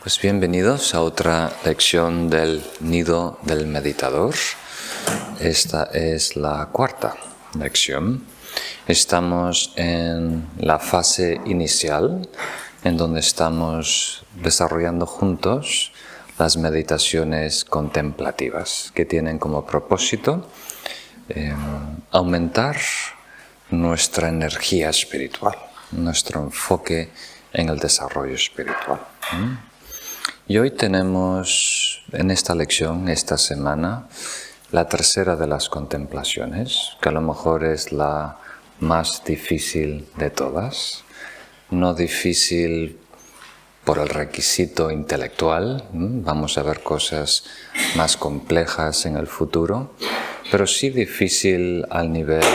Pues bienvenidos a otra lección del Nido del Meditador. Esta es la cuarta lección. Estamos en la fase inicial, en donde estamos desarrollando juntos las meditaciones contemplativas, que tienen como propósito aumentar nuestra energía espiritual, nuestro enfoque en el desarrollo espiritual. Y hoy tenemos en esta lección, esta semana, la tercera de las contemplaciones, que a lo mejor es la más difícil de todas. No difícil por el requisito intelectual, vamos a ver cosas más complejas en el futuro, pero sí difícil al nivel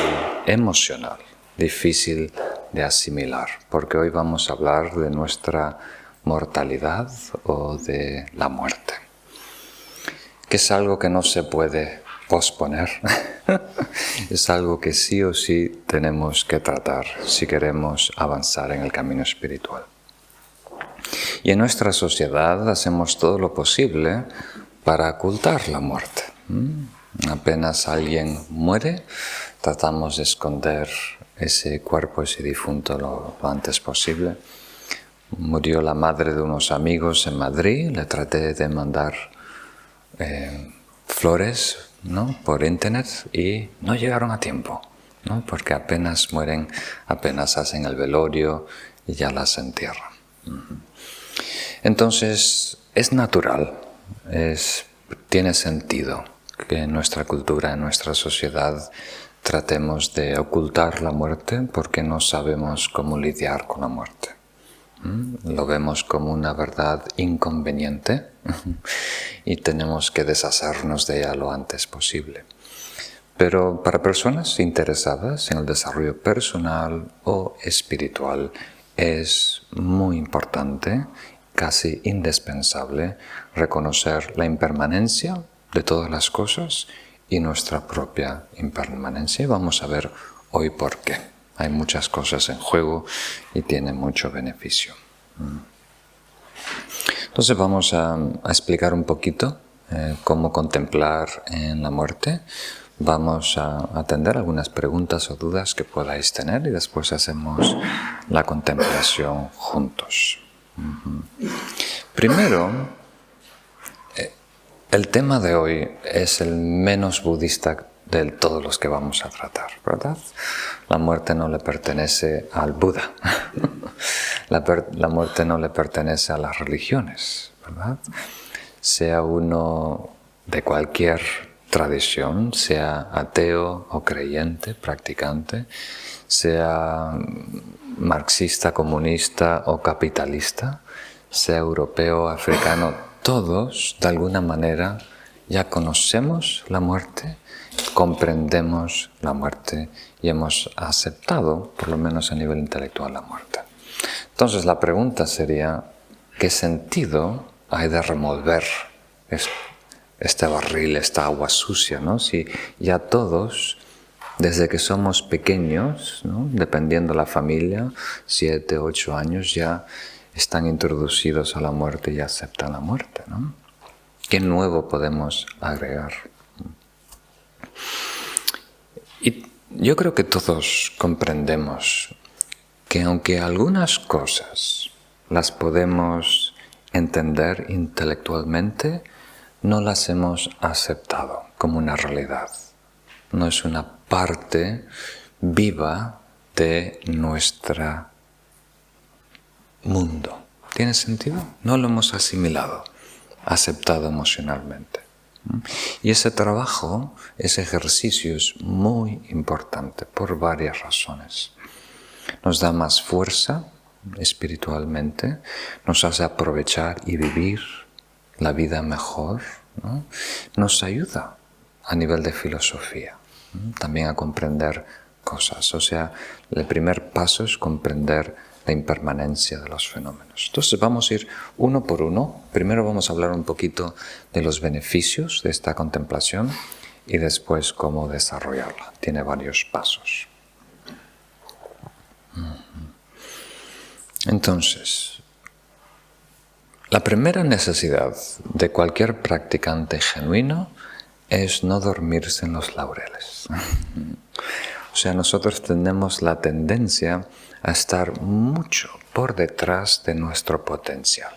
emocional, difícil de asimilar, porque hoy vamos a hablar de nuestra mortalidad o de la muerte, que es algo que no se puede posponer, es algo que sí o sí tenemos que tratar si queremos avanzar en el camino espiritual. Y en nuestra sociedad hacemos todo lo posible para ocultar la muerte. Apenas alguien muere, tratamos de esconder ese cuerpo, ese difunto lo antes posible. Murió la madre de unos amigos en Madrid, le traté de mandar flores, ¿no?, por internet y no llegaron a tiempo, ¿no?, porque apenas mueren, apenas hacen el velorio y ya las entierran. Entonces, es natural, tiene sentido que en nuestra cultura, en nuestra sociedad, tratemos de ocultar la muerte porque no sabemos cómo lidiar con la muerte. Lo vemos como una verdad inconveniente y tenemos que deshacernos de ella lo antes posible. Pero para personas interesadas en el desarrollo personal o espiritual es muy importante, casi indispensable, reconocer la impermanencia de todas las cosas y nuestra propia impermanencia. Y vamos a ver hoy por qué. Hay muchas cosas en juego y tiene mucho beneficio. Entonces vamos a explicar un poquito cómo contemplar en la muerte. Vamos a atender algunas preguntas o dudas que podáis tener y después hacemos la contemplación juntos. Primero, el tema de hoy es el menos budista de todos los que vamos a tratar, ¿verdad? La muerte no le pertenece al Buda. La muerte no le pertenece a las religiones, ¿verdad? Sea uno de cualquier tradición, sea ateo o creyente, practicante, sea marxista, comunista o capitalista, sea europeo, africano, todos de alguna manera ya conocemos la muerte, comprendemos la muerte y hemos aceptado, por lo menos a nivel intelectual, la muerte. Entonces la pregunta sería, ¿qué sentido hay de remover este barril, esta agua sucia, ¿no? Si ya todos, desde que somos pequeños, ¿no?, dependiendo de la familia, 7, 8 años, ya están introducidos a la muerte y aceptan la muerte, ¿no? ¿Qué nuevo podemos agregar? Y yo creo que todos comprendemos que aunque algunas cosas las podemos entender intelectualmente, no las hemos aceptado como una realidad. No es una parte viva de nuestro mundo. ¿Tiene sentido? No lo hemos asimilado, aceptado emocionalmente. Y ese trabajo, ese ejercicio es muy importante por varias razones. Nos da más fuerza espiritualmente, nos hace aprovechar y vivir la vida mejor, ¿no? Nos ayuda a nivel de filosofía, ¿no?, también a comprender cosas. O sea, el primer paso es comprender la impermanencia de los fenómenos. Entonces vamos a ir uno por uno. Primero vamos a hablar un poquito de los beneficios de esta contemplación y después cómo desarrollarla. Tiene varios pasos. Entonces, La primera necesidad de cualquier practicante genuino es no dormirse en los laureles. O sea, nosotros tenemos la tendencia a estar mucho por detrás de nuestro potencial,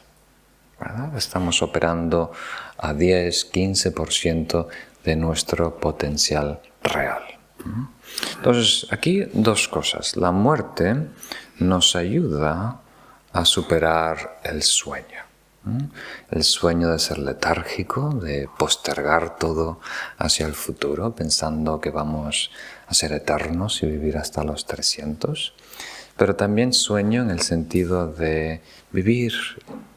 ¿verdad? Estamos operando a 10-15% de nuestro potencial real. Entonces, aquí dos cosas. La muerte nos ayuda a superar el sueño. El sueño de ser letárgico, de postergar todo hacia el futuro, pensando que vamos a ser eternos y vivir hasta los 300. Pero también sueño en el sentido de vivir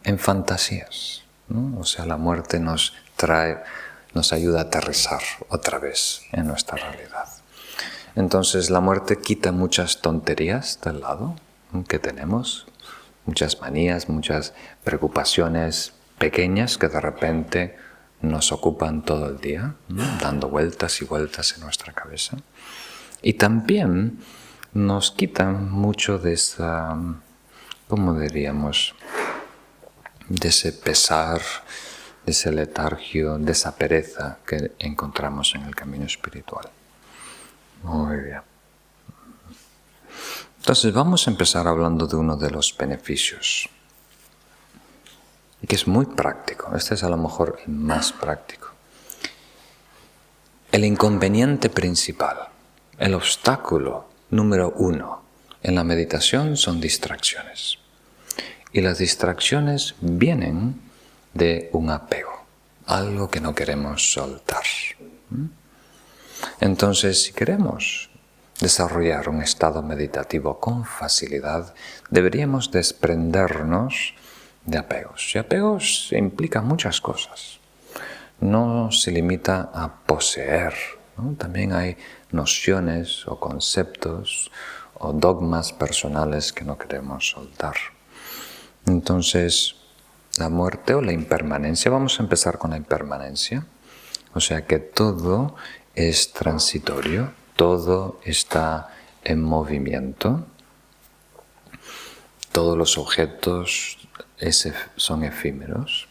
en fantasías, ¿no? O sea, la muerte nos ayuda a aterrizar otra vez en nuestra realidad. Entonces, la muerte quita muchas tonterías del lado que tenemos, muchas manías, muchas preocupaciones pequeñas que de repente nos ocupan todo el día, ¿no? Dando vueltas y vueltas en nuestra cabeza. Y también nos quitan mucho de esa, ¿cómo diríamos?, de ese pesar, de ese letargio, de esa pereza que encontramos en el camino espiritual. Muy bien. Entonces vamos a empezar hablando de uno de los beneficios, que es muy práctico. Este es a lo mejor el más práctico. El inconveniente principal, el obstáculo número 1 en la meditación son distracciones. Y las distracciones vienen de un apego, algo que no queremos soltar. Entonces, si queremos desarrollar un estado meditativo con facilidad, deberíamos desprendernos de apegos. Y apegos implican muchas cosas. No se limita a poseer, ¿no? También hay nociones o conceptos o dogmas personales que no queremos soltar. Entonces, la muerte o la impermanencia, vamos a empezar con la impermanencia. O sea que todo es transitorio, todo está en movimiento, todos los objetos son efímeros.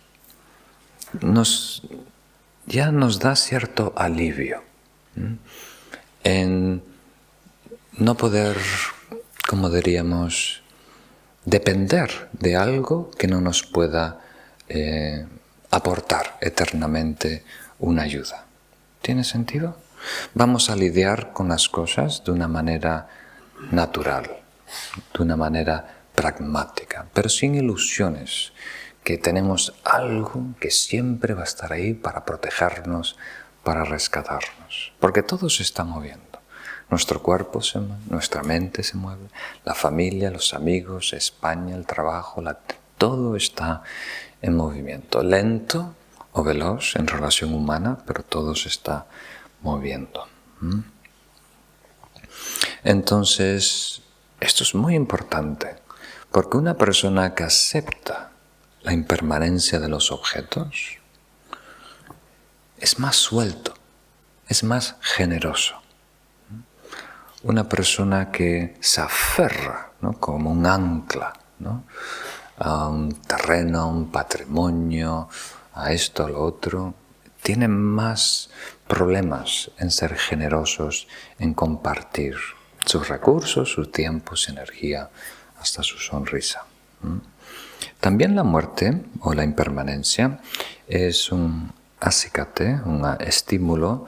Ya nos da cierto alivio en no poder, como diríamos, depender de algo que no nos pueda aportar eternamente una ayuda. ¿Tiene sentido? Vamos a lidiar con las cosas de una manera natural, de una manera pragmática, pero sin ilusiones, que tenemos algo que siempre va a estar ahí para protegernos, para rescatarnos, porque todo se está moviendo. Nuestro cuerpo se mueve, nuestra mente se mueve, la familia, los amigos, España, el trabajo, todo está en movimiento, lento o veloz en relación humana, pero todo se está moviendo. Entonces, esto es muy importante, porque una persona que acepta la impermanencia de los objetos es más suelto, es más generoso. Una persona que se aferra, ¿no?, como un ancla, ¿no?, a un terreno, a un patrimonio, a esto, a lo otro, tiene más problemas en ser generosos, en compartir sus recursos, su tiempo, su energía, hasta su sonrisa. También la muerte o la impermanencia es un acicate, un estímulo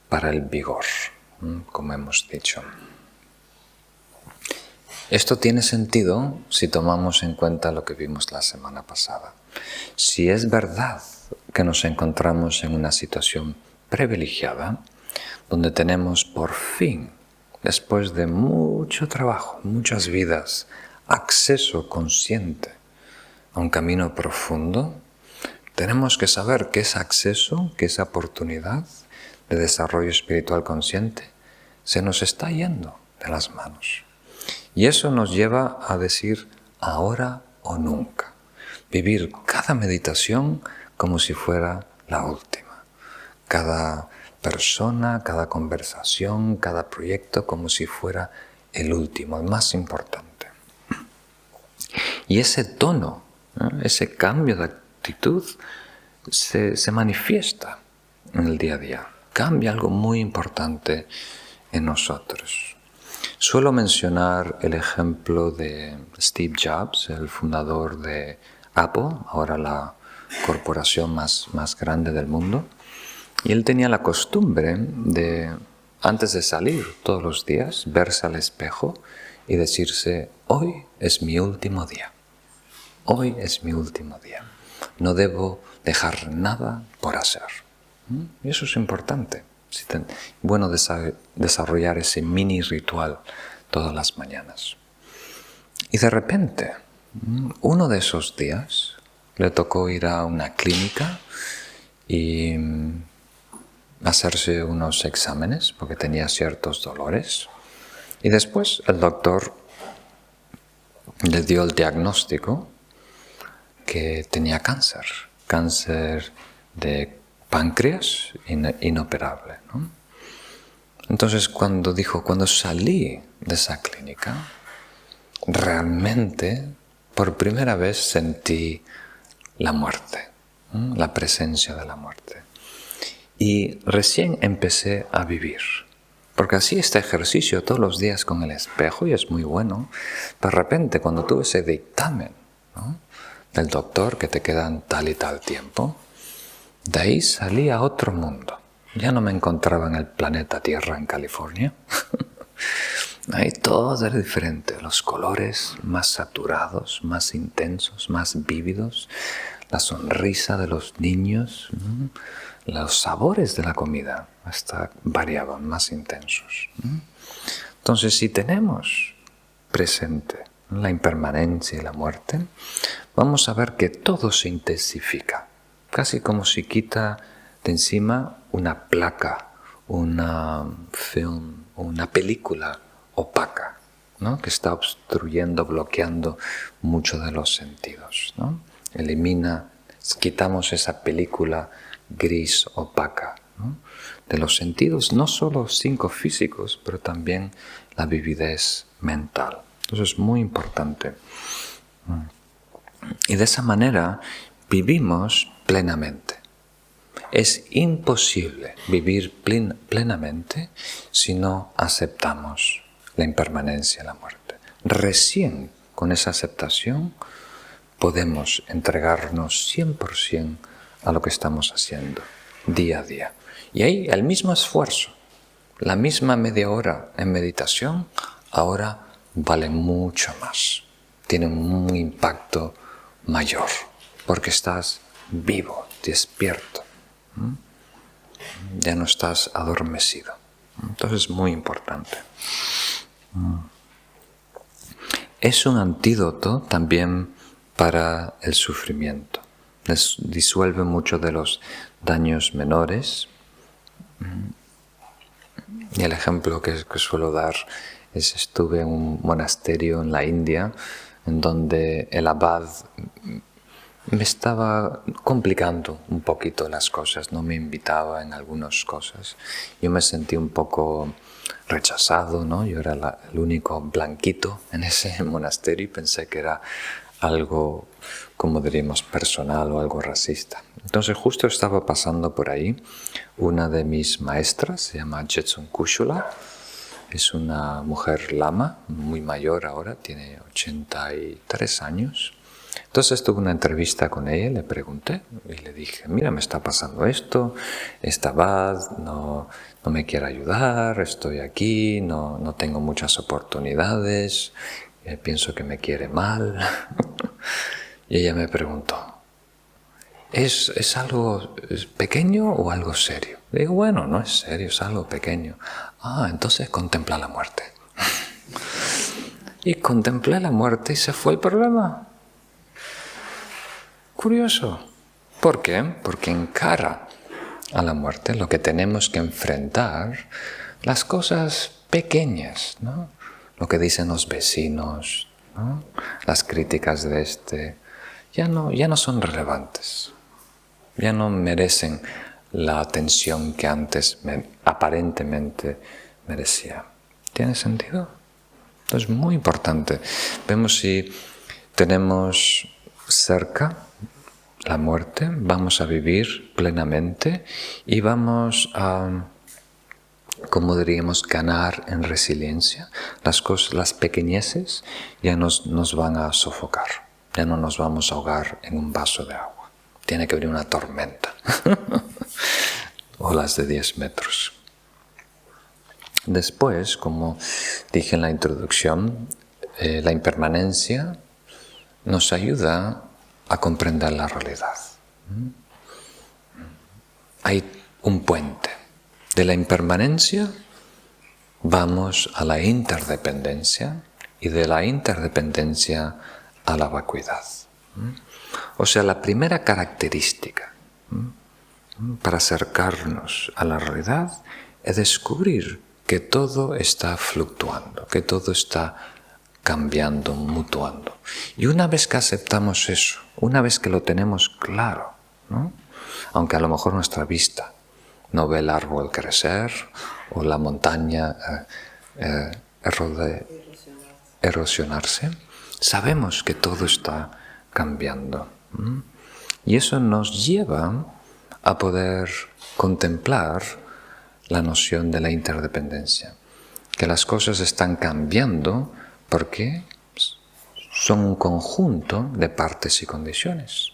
para el vigor, como hemos dicho. Esto tiene sentido si tomamos en cuenta lo que vimos la semana pasada. Si es verdad que nos encontramos en una situación privilegiada, donde tenemos por fin, después de mucho trabajo, muchas vidas, acceso consciente a un camino profundo, tenemos que saber que ese acceso, que esa oportunidad de desarrollo espiritual consciente se nos está yendo de las manos. Y eso nos lleva a decir ahora o nunca. Vivir cada meditación como si fuera la última. Cada persona, cada conversación, cada proyecto como si fuera el último, el más importante. Y ese tono ¿no? Ese cambio de actitud se manifiesta en el día a día. Cambia algo muy importante en nosotros. Suelo mencionar el ejemplo de Steve Jobs, el fundador de Apple, ahora la corporación más grande del mundo. Y él tenía la costumbre de, antes de salir todos los días, verse al espejo y decirse: hoy es mi último día. Hoy es mi último día. No debo dejar nada por hacer. Y eso es importante. Bueno desarrollar ese mini ritual todas las mañanas. Y de repente, uno de esos días, le tocó ir a una clínica y hacerse unos exámenes porque tenía ciertos dolores. Y después el doctor le dio el diagnóstico que tenía cáncer de páncreas inoperable, ¿no? Entonces cuando salí de esa clínica, realmente por primera vez sentí la muerte, ¿no? La presencia de la muerte. Y recién empecé a vivir. Porque así este ejercicio todos los días con el espejo, y es muy bueno. De repente, cuando tuve ese dictamen, ¿no?, del doctor que te quedan tal y tal tiempo, de ahí salí a otro mundo. Ya no me encontraba en el planeta Tierra en California. Ahí todo era diferente. Los colores más saturados, más intensos, más vívidos. La sonrisa de los niños, ¿no? Los sabores de la comida hasta variaban, más intensos. Entonces, si tenemos presente la impermanencia y la muerte, vamos a ver que todo se intensifica, casi como si quita de encima una placa, una film, una película opaca, ¿no?, que está obstruyendo, bloqueando muchos de los sentidos, ¿no? Quitamos esa película gris, opaca, ¿no?, de los sentidos, no solo 5 físicos, pero también la vividez mental. Entonces es muy importante. Y de esa manera vivimos plenamente. Es imposible vivir plenamente si no aceptamos la impermanencia y la muerte. Recién con esa aceptación podemos entregarnos 100% a lo que estamos haciendo día a día. Y ahí el mismo esfuerzo, la misma media hora en meditación, ahora vale mucho más. Tiene un impacto mayor, porque estás vivo, despierto. Ya no estás adormecido. Entonces es muy importante. Es un antídoto también para el sufrimiento. Disuelve muchos de los daños menores. Y el ejemplo que suelo dar es: estuve en un monasterio en la India en donde el abad me estaba complicando un poquito las cosas, no me invitaba en algunas cosas. Yo me sentí un poco rechazado, ¿no? Yo era el único blanquito en ese monasterio y pensé que era algo, como diríamos, personal o algo racista. Entonces justo estaba pasando por ahí una de mis maestras, se llama Jetsun Kushula, es una mujer lama, muy mayor ahora, tiene 83 años. Entonces tuve una entrevista con ella, le pregunté y le dije: mira, me está pasando esto, esta abad no me quiere ayudar, estoy aquí, no tengo muchas oportunidades, pienso que me quiere mal. Y ella me preguntó: ¿es algo pequeño o algo serio? Le digo: bueno, no es serio, es algo pequeño. Entonces contempla la muerte. Y contemplé la muerte y se fue el problema. Curioso. ¿Por qué? Porque encara a la muerte lo que tenemos que enfrentar, las cosas pequeñas, ¿no? Lo que dicen los vecinos, ¿no? Las críticas de ya no son relevantes. Ya no merecen la atención que antes aparentemente merecía. ¿Tiene sentido? Entonces es muy importante. Vemos si tenemos cerca la muerte, vamos a vivir plenamente y vamos a, como diríamos, ganar en resiliencia. Las pequeñeces ya nos van a sofocar, ya no nos vamos a ahogar en un vaso de agua. Tiene que venir una tormenta, olas de 10 metros. Después, como dije en la introducción, la impermanencia nos ayuda a comprender la realidad. Hay un puente. De la impermanencia vamos a la interdependencia y de la interdependencia a la vacuidad. O sea, la primera característica para acercarnos a la realidad es descubrir que todo está fluctuando, que todo está cambiando, mutuando. Y una vez que aceptamos eso, una vez que lo tenemos claro, ¿no? Aunque a lo mejor nuestra vista no ve el árbol crecer o la montaña erosionarse, sabemos que todo está cambiando. Y eso nos lleva a poder contemplar la noción de la interdependencia, que las cosas están cambiando porque son un conjunto de partes y condiciones,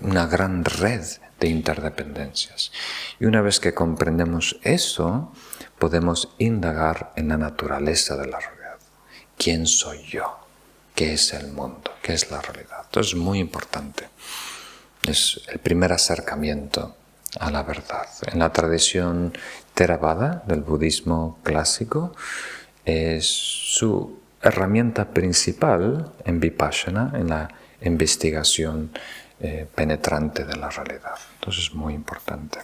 una gran red de interdependencias. Y una vez que comprendemos eso, podemos indagar en la naturaleza de la realidad. ¿Quién soy yo? ¿Qué es el mundo? ¿Qué es la realidad? Entonces es muy importante. Es el primer acercamiento a la verdad. En la tradición Theravada del budismo clásico, es su herramienta principal en Vipassana, en la investigación penetrante de la realidad. Entonces es muy importante.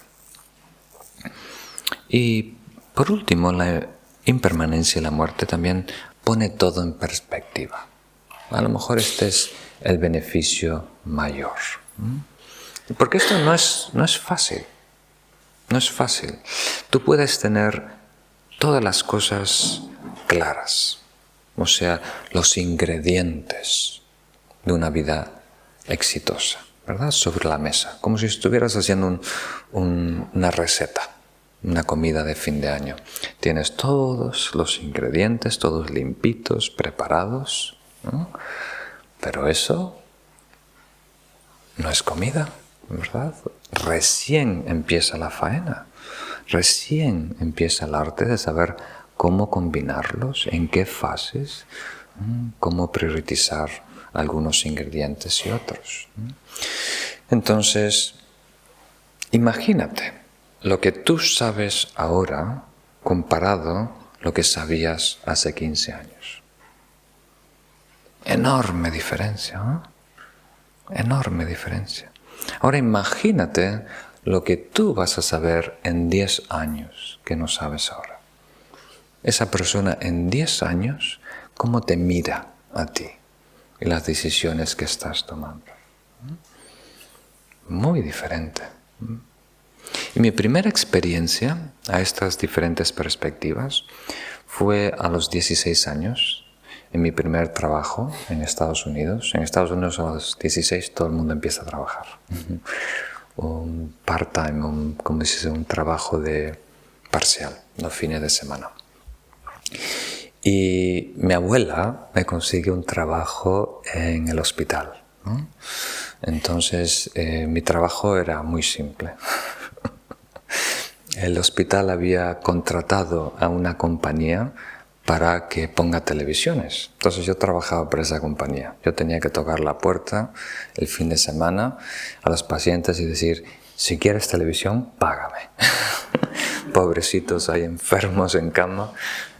Y por último, la impermanencia y la muerte también pone todo en perspectiva. A lo mejor este es el beneficio mayor. Porque esto no es fácil. No es fácil. Tú puedes tener todas las cosas claras, o sea, los ingredientes de una vida exitosa, ¿verdad? Sobre la mesa, como si estuvieras haciendo una receta, una comida de fin de año. Tienes todos los ingredientes, todos limpitos, preparados, ¿no? Pero eso no es comida, ¿verdad? Recién empieza la faena, recién empieza el arte de saber cómo combinarlos, en qué fases, cómo priorizar algunos ingredientes y otros. Entonces, imagínate lo que tú sabes ahora comparado a lo que sabías hace 15 años. Enorme diferencia, ¿no? Enorme diferencia. Ahora imagínate lo que tú vas a saber en 10 años que no sabes ahora. Esa persona en 10 años, ¿cómo te mira a ti y las decisiones que estás tomando? Muy diferente. Y mi primera experiencia a estas diferentes perspectivas fue a los 16 años, en mi primer trabajo en Estados Unidos. En Estados Unidos a los 16 todo el mundo empieza a trabajar. Un part-time, un trabajo de parcial, los fines de semana. Y mi abuela me consiguió un trabajo en el hospital, ¿no? Entonces mi trabajo era muy simple. El hospital había contratado a una compañía para que ponga televisiones. Entonces yo trabajaba para esa compañía. Yo tenía que tocar la puerta el fin de semana a los pacientes y decir, si quieres televisión, págame. Pobrecitos ahí enfermos en cama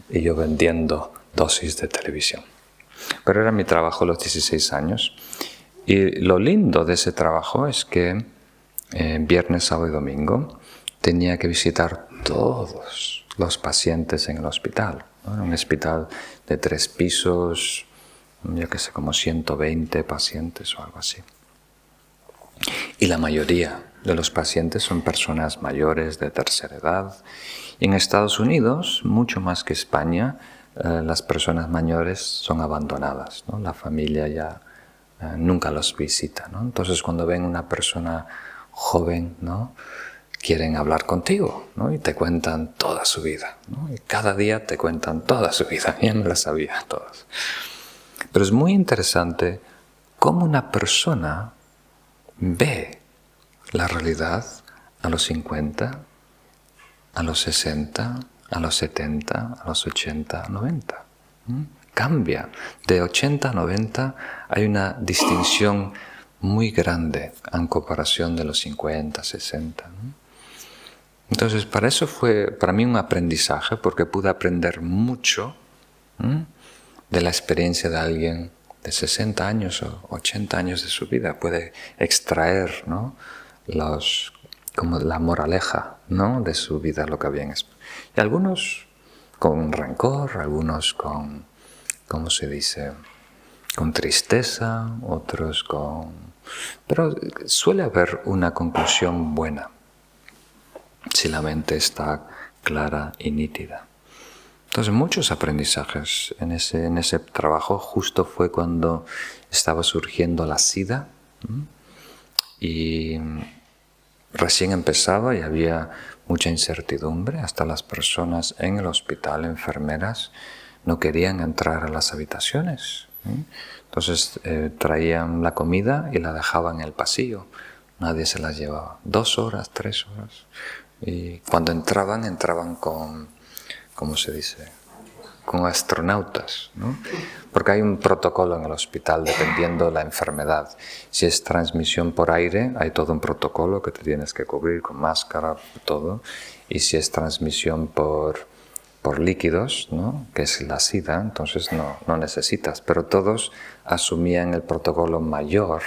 y yo vendiendo dosis de televisión. Pero era mi trabajo a los 16 años. Y lo lindo de ese trabajo es que viernes, sábado y domingo tenía que visitar todos los pacientes en el hospital, ¿no? Un hospital de 3 pisos, yo qué sé, como 120 pacientes o algo así. Y la mayoría de los pacientes son personas mayores de tercera edad. Y en Estados Unidos, mucho más que España, las personas mayores son abandonadas, ¿no? La familia ya nunca los visita, ¿no? Entonces cuando ven una persona joven, ¿no?, quieren hablar contigo, ¿no?, y te cuentan toda su vida, ¿no?, y cada día te cuentan toda su vida. Ya me la sabía todas. Pero es muy interesante cómo una persona ve la realidad a los 50, a los 60, a los 70, a los 80, 90. Cambia. De 80 a 90 hay una distinción muy grande en comparación de los 50, 60. Entonces, para eso fue para mí un aprendizaje, porque pude aprender mucho de la experiencia de alguien de 60 años o 80 años de su vida. Puede extraer, ¿no?, como la moraleja, ¿no?, de su vida, lo que habían. Y algunos con rencor, algunos con, ¿cómo se dice?, con tristeza, otros con... Pero suele haber una conclusión buena si la mente está clara y nítida. Entonces, muchos aprendizajes en ese trabajo. Justo fue cuando estaba surgiendo la SIDA y recién empezaba y había mucha incertidumbre. Hasta las personas en el hospital, enfermeras, no querían entrar a las habitaciones. Entonces traían la comida y la dejaban en el pasillo. Nadie se las llevaba. 2 horas, 3 horas. Y cuando entraban con, ¿cómo se dice?, con astronautas, ¿no? Porque hay un protocolo en el hospital dependiendo de la enfermedad. Si es transmisión por aire, hay todo un protocolo que te tienes que cubrir con máscara, todo. Y si es transmisión por líquidos, ¿no?, que es la SIDA, entonces no necesitas. Pero todos asumían el protocolo mayor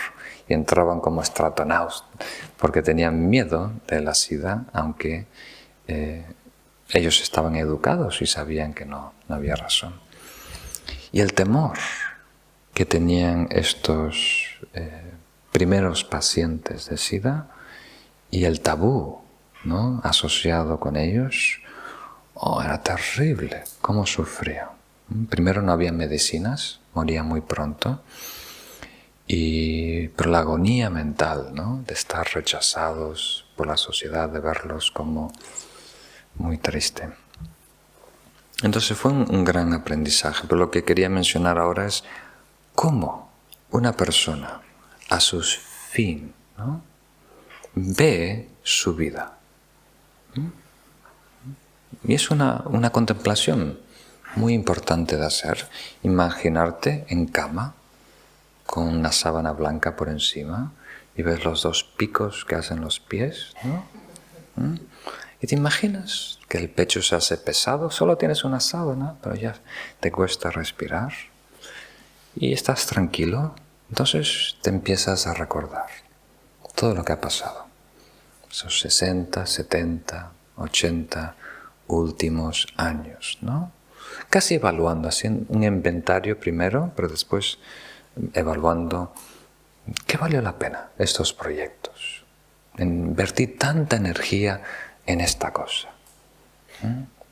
y entraban como astronautas porque tenían miedo de la SIDA, aunque ellos estaban educados y sabían que no había razón. Y el temor que tenían estos primeros pacientes de SIDA y el tabú, ¿no?, asociado con ellos, era terrible, cómo sufría. Primero no había medicinas, moría muy pronto, pero la agonía mental, ¿no?, de estar rechazados por la sociedad, de verlos como muy triste. Entonces fue un gran aprendizaje, pero lo que quería mencionar ahora es cómo una persona a su fin, ¿no?, ve su vida. Y es una contemplación muy importante de hacer. Imaginarte en cama, con una sábana blanca por encima, y ves los 2 picos que hacen los pies, ¿no? Y te imaginas que el pecho se hace pesado, solo tienes una sábana, pero ya te cuesta respirar. Y estás tranquilo, entonces te empiezas a recordar todo lo que ha pasado. Esos 60, 70, 80 últimos años, ¿no? Casi evaluando, haciendo un inventario primero, pero después evaluando qué valió la pena estos proyectos. Invertir tanta energía en esta cosa.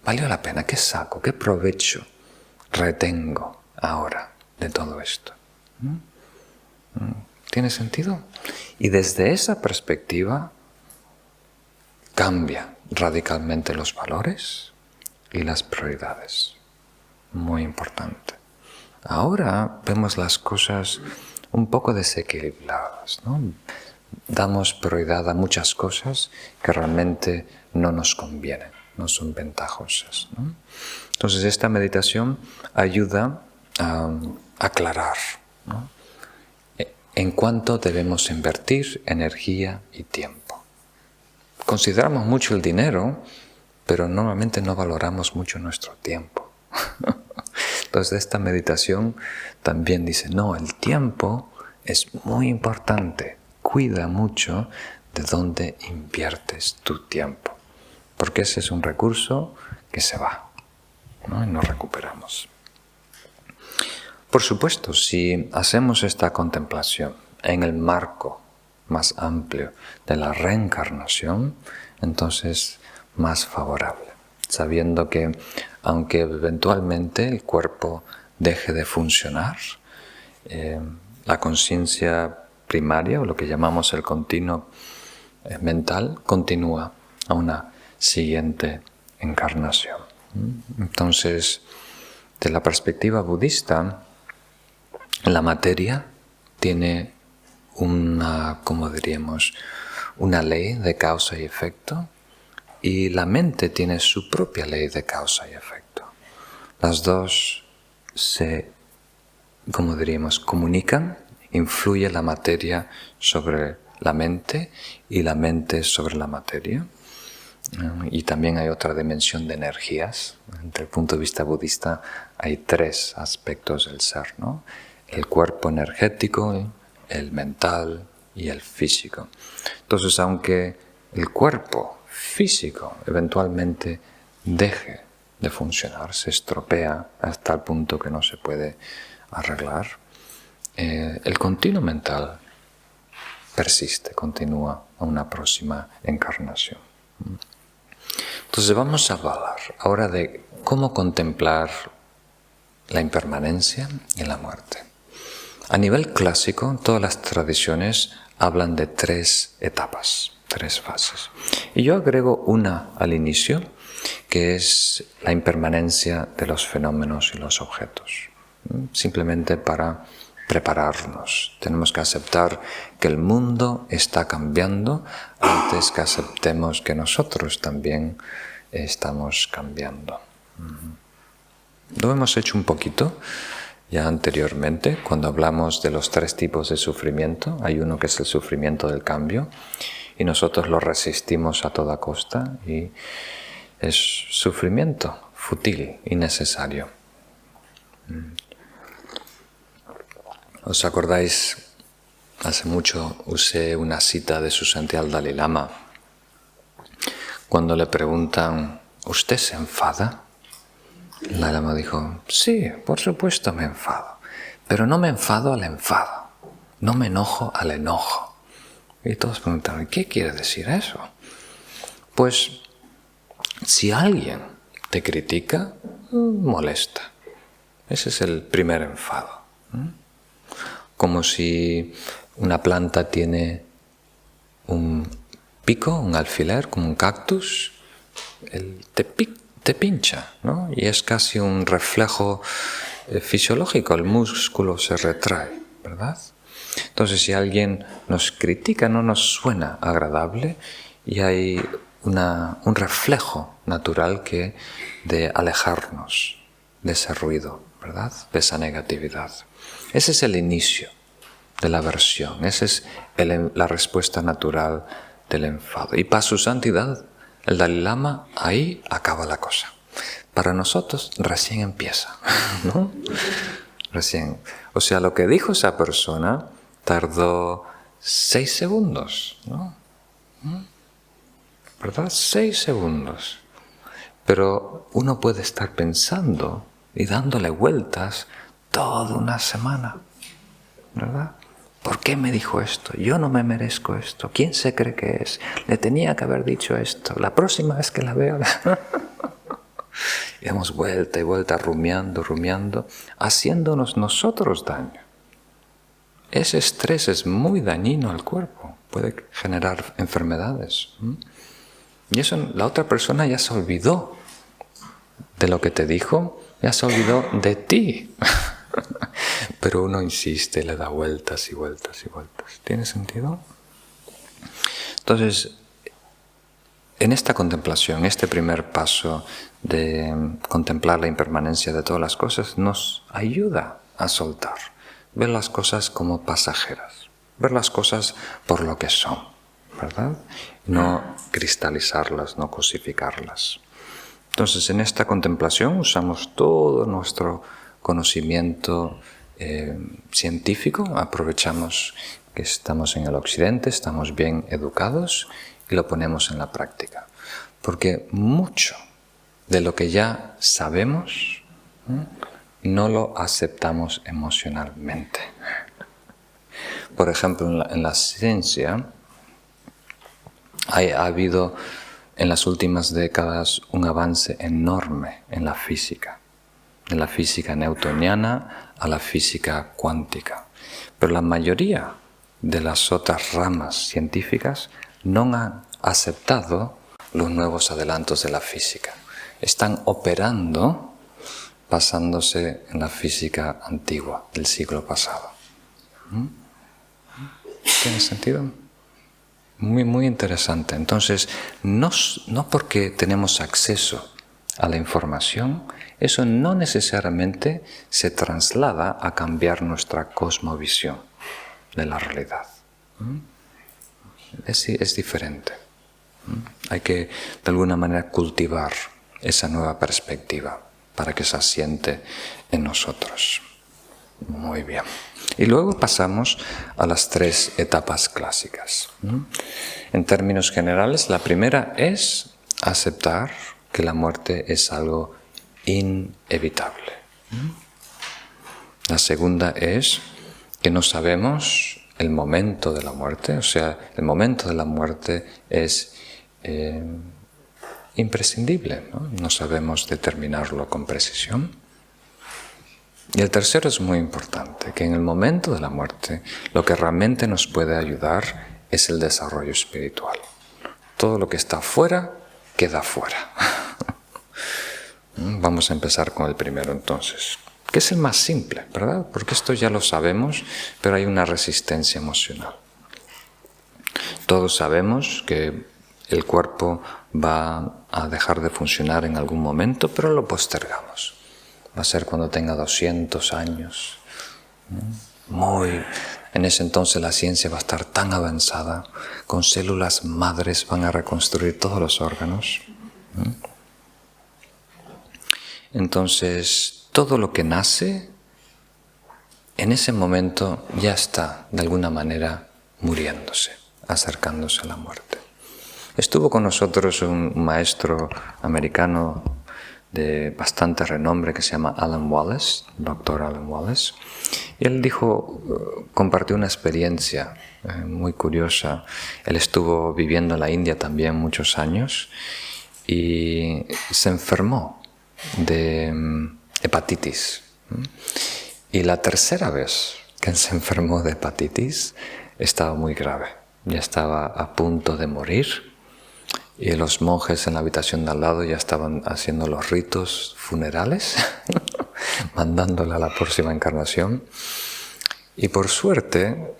¿Valió la pena? ¿Qué saco? ¿Qué provecho retengo ahora de todo esto? ¿Tiene sentido? Y desde esa perspectiva cambia radicalmente los valores y las prioridades. Muy importante. Ahora vemos las cosas un poco desequilibradas, ¿no? Damos prioridad a muchas cosas que realmente no nos convienen, no son ventajosas, ¿no? Entonces esta meditación ayuda a aclarar, ¿no?, en cuánto debemos invertir energía y tiempo. Consideramos mucho el dinero, pero normalmente no valoramos mucho nuestro tiempo. Entonces esta meditación también dice, no, el tiempo es muy importante. Cuida mucho de dónde inviertes tu tiempo, porque ese es un recurso que se va, ¿no?, y no recuperamos. Por supuesto, si hacemos esta contemplación en el marco más amplio de la reencarnación, entonces más favorable, sabiendo que aunque eventualmente el cuerpo deje de funcionar, la conciencia primaria, o lo que llamamos el continuo mental, continúa a una siguiente encarnación. Entonces, de la perspectiva budista, la materia tiene una, ¿cómo diríamos?, una ley de causa y efecto, y la mente tiene su propia ley de causa y efecto. Las dos se, ¿cómo diríamos?, comunican, influye la materia sobre la mente y la mente sobre la materia. Y también hay otra dimensión de energías. Desde el punto de vista budista hay tres aspectos del ser, ¿no? El cuerpo energético, el mental y el físico. Entonces, aunque el cuerpo físico eventualmente deje de funcionar, se estropea hasta el punto que no se puede arreglar, el continuo mental persiste, continúa a una próxima encarnación. Entonces vamos a hablar ahora de cómo contemplar la impermanencia y la muerte. A nivel clásico, todas las tradiciones hablan de tres etapas, tres fases. Y yo agrego una al inicio, que es la impermanencia de los fenómenos y los objetos. Simplemente para prepararnos. Tenemos que aceptar que el mundo está cambiando antes que aceptemos que nosotros también estamos cambiando. Lo hemos hecho un poquito ya anteriormente, cuando hablamos de los tres tipos de sufrimiento. Hay uno que es el sufrimiento del cambio, y nosotros lo resistimos a toda costa, y es sufrimiento fútil, innecesario. ¿Os acordáis? Hace mucho usé una cita de su santidad el Dalai Lama. Cuando le preguntan, ¿usted se enfada? El Dalai Lama dijo, sí, por supuesto me enfado, pero no me enfado al enfado, no me enojo al enojo. Y todos preguntaron, ¿qué quiere decir eso? Pues, si alguien te critica, molesta. Ese es el primer enfado. Como si una planta tiene un pico, un alfiler, como un cactus, te pincha, ¿no? Y es casi un reflejo fisiológico, el músculo se retrae, ¿verdad? Entonces, si alguien nos critica, no nos suena agradable, y hay un reflejo natural de alejarnos de ese ruido, ¿verdad? De esa negatividad. Ese es el inicio de la aversión, esa es la respuesta natural del enfado. Y para su santidad, el Dalai Lama, ahí acaba la cosa. Para nosotros recién empieza, ¿no? Recién. O sea, lo que dijo esa persona tardó 6 segundos, ¿no? ¿Verdad? 6 segundos. Pero uno puede estar pensando y dándole vueltas toda una semana, ¿verdad? ¿Por qué me dijo esto? Yo no me merezco esto. ¿Quién se cree que es? Le tenía que haber dicho esto. La próxima vez que la veo... Y damos vuelta y vuelta, rumiando, haciéndonos nosotros daño. Ese estrés es muy dañino al cuerpo. Puede generar enfermedades. Y eso, la otra persona ya se olvidó de lo que te dijo, ya se olvidó de ti. Pero uno insiste, le da vueltas y vueltas y vueltas. ¿Tiene sentido? Entonces, en esta contemplación, este primer paso de contemplar la impermanencia de todas las cosas, nos ayuda a soltar, ver las cosas como pasajeras, ver las cosas por lo que son, ¿verdad? No cristalizarlas, no cosificarlas. Entonces, en esta contemplación usamos todo nuestro conocimiento científico, aprovechamos que estamos en el occidente, estamos bien educados y lo ponemos en la práctica. Porque mucho de lo que ya sabemos no lo aceptamos emocionalmente. Por ejemplo, en la ciencia ha habido en las últimas décadas un avance enorme en la física. De la física newtoniana a la física cuántica. pero la mayoría de las otras ramas científicas no han aceptado los nuevos adelantos de la física. Están operando basándose en la física antigua del siglo pasado. ¿Tiene sentido? Muy interesante. Entonces, no porque tenemos acceso a la información, eso no necesariamente se traslada a cambiar nuestra cosmovisión de la realidad. Es diferente. Hay que, de alguna manera, cultivar esa nueva perspectiva para que se asiente en nosotros. Muy bien. Y luego pasamos a las 3 etapas clásicas. En términos generales, la primera es aceptar que la muerte es algo inevitable. La segunda es que no sabemos el momento de la muerte, o sea, el momento de la muerte es imprescindible, ¿no? No sabemos determinarlo con precisión. Y el tercero es muy importante, que en el momento de la muerte lo que realmente nos puede ayudar es el desarrollo espiritual. Todo lo que está fuera, queda fuera. Vamos a empezar con el primero entonces, que es el más simple, ¿verdad? Porque esto ya lo sabemos, pero hay una resistencia emocional. Todos sabemos que el cuerpo va a dejar de funcionar en algún momento, pero lo postergamos. Va a ser cuando tenga 200 años. En ese entonces la ciencia va a estar tan avanzada, con células madres van a reconstruir todos los órganos. Entonces, todo lo que nace, en ese momento ya está, de alguna manera, muriéndose, acercándose a la muerte. Estuvo con nosotros un maestro americano de bastante renombre que se llama Alan Wallace, Dr. Alan Wallace, y él compartió una experiencia muy curiosa. Él estuvo viviendo en la India también muchos años y se enfermó de hepatitis. Y la tercera vez que se enfermó de hepatitis estaba muy grave, ya estaba a punto de morir. Y los monjes en la habitación de al lado ya estaban haciendo los ritos funerales, mandándole a la próxima encarnación. Y por suerte